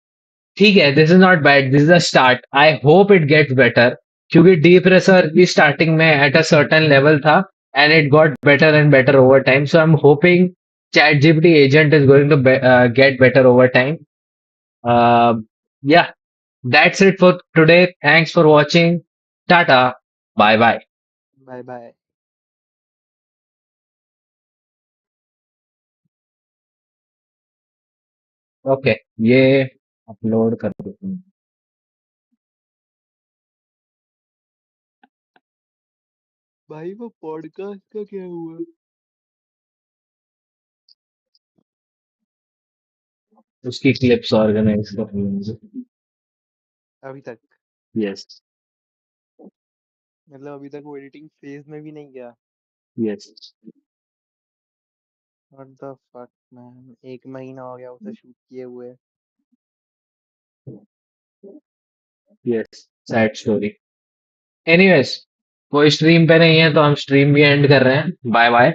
ठीक है, this is not bad. This is a start. I hope it gets better. क्योंकि deep research भी starting में at a certain level था, and it got better and better over time. So I'm hoping ChatGPT agent is going to get better over time. Yeah, that's it for today. Thanks for watching. Tata. Bye bye. Bye bye. Okay, ये upload कर देता हूँ। भाई वो podcast का क्या हुआ? उसकी क्लिप्स ऑर्गेनाइज कर रही हूँ। अभी तक यस। मतलब अभी तक वो एडिटिंग फेज में भी नहीं गया? Yes. What the fuck man, 1 महीना हो गया उसे शूट किए हुए। यस। Sad story. एनीवेज, कोई स्ट्रीम पे नहीं है तो हम स्ट्रीम भी एंड कर रहे हैं। Bye bye.